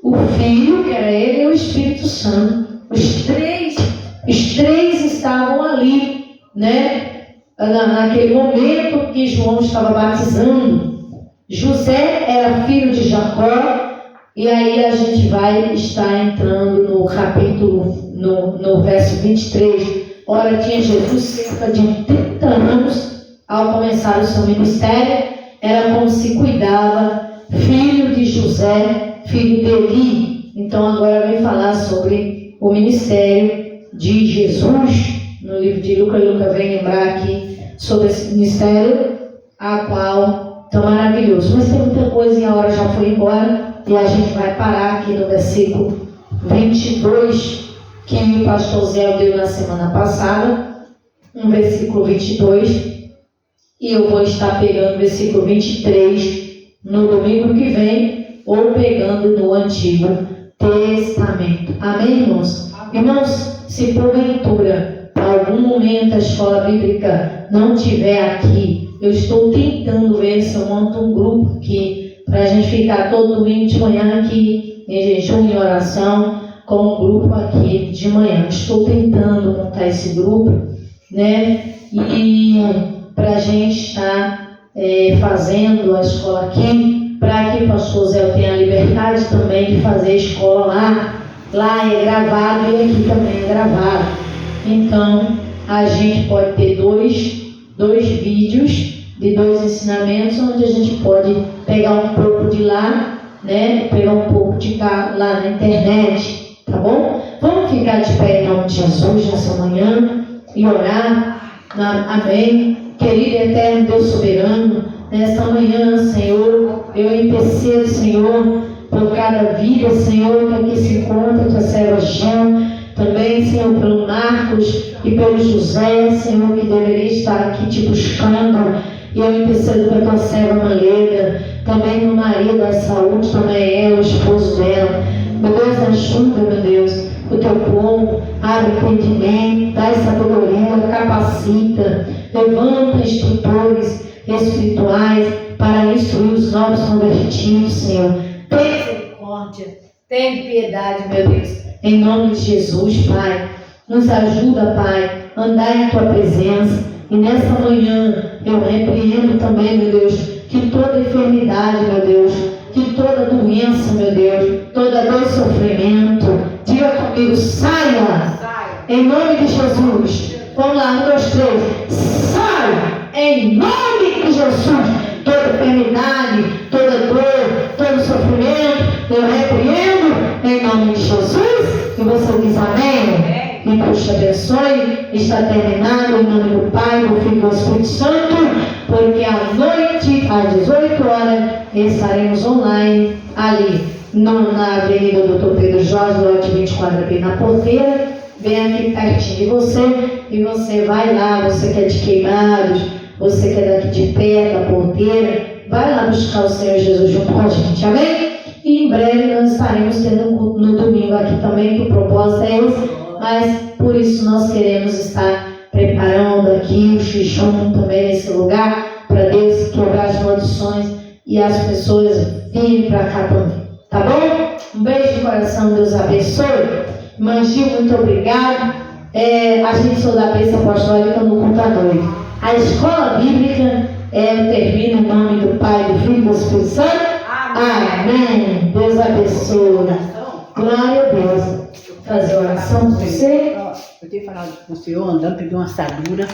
S1: o Filho, que era ele, e o Espírito Santo. Os três estavam ali, né? Naquele momento que João estava batizando. José era filho de Jacó. E aí a gente vai estar entrando no capítulo, no verso 23. Ora, tinha Jesus cerca de 30 anos ao começar o seu ministério. Era como se cuidava, filho de José, filho de Eli. Então agora vem falar sobre o ministério de Jesus, no livro de Lucas. Lucas vem lembrar aqui sobre esse ministério, a qual tão maravilhoso. Mas tem muita coisa e a hora já foi embora, e a gente vai parar aqui no versículo 22, que o pastor Zé deu na semana passada, no versículo 22, e eu vou estar pegando o versículo 23 no domingo que vem, ou pegando no Antigo Testamento. Amém, irmãos? Irmãos, se porventura, para algum momento a escola bíblica não estiver aqui, eu estou tentando ver se eu monto um grupo aqui, para a gente ficar todo domingo de manhã aqui, em jejum e oração, com um grupo aqui de manhã. Estou tentando montar esse grupo, né? E para a gente estar fazendo a escola aqui, para que o pastor Zé tenha a liberdade também de fazer a escola lá. Lá é gravado e aqui também é gravado. Então, a gente pode ter dois vídeos de 2 ensinamentos, onde a gente pode pegar um pouco de lá, né? Pegar um pouco de cá lá na internet, tá bom? Vamos ficar de pé em nome de Jesus nessa manhã e orar. Amém. Querido e eterno Deus soberano, nesta manhã, Senhor, eu intercedo, Senhor, por cada vida, Senhor, que aqui se encontra, tua serva Jean, também, Senhor, pelo Marcos e pelo José, Senhor, que deveria estar aqui te buscando. E eu intercedo pela tua serva Maleda, também no marido da saúde, também ela, o esposo dela. Meu Deus, ajuda, meu Deus, o teu povo, abre entendimento, dá sabedoria, capacita, levanta instrutores espirituais para instruir os novos convertidos, Senhor. Tem misericórdia, tem piedade, meu Deus, em nome de Jesus, Pai. Nos ajuda, Pai, a andar em tua presença. E nessa manhã eu repreendo também, meu Deus, que toda enfermidade, meu Deus, que toda doença, meu Deus, toda dor e sofrimento, diga comigo, saia, em nome de Jesus. Vamos lá, 1, 2, 3, sai, em nome de Jesus. Toda enfermidade, toda dor, todo sofrimento, eu repreendo em nome de Jesus. E você diz amém? E Deus te abençoe. Está terminado em nome do Pai, do Filho e do Espírito Santo, porque à noite, às 18 horas, estaremos online ali na Avenida Dr. Pedro Jorge, lote 24 aqui na Porteira. Vem aqui pertinho de você e você vai lá, você que é de Queimados, você que é daqui de perto, da Porteira, vai lá buscar o Senhor Jesus junto com a gente, amém? E em breve nós estaremos tendo um culto no domingo aqui também, que o propósito é esse, mas por isso nós queremos estar preparando aqui o jejum também nesse lugar, para Deus quebrar as maldições e as pessoas virem para cá também, tá bom? Um beijo de coração, Deus abençoe. Manjil, muito obrigado. A gente sou da bênção apostólica no culto à noite. A escola bíblica termina em nome do Pai, do Filho e do Espírito Santo. Amém. Deus abençoe. Glória a Deus. Fazer oração com você.
S2: Eu tenho falado com o senhor andando, peguei uma assadura.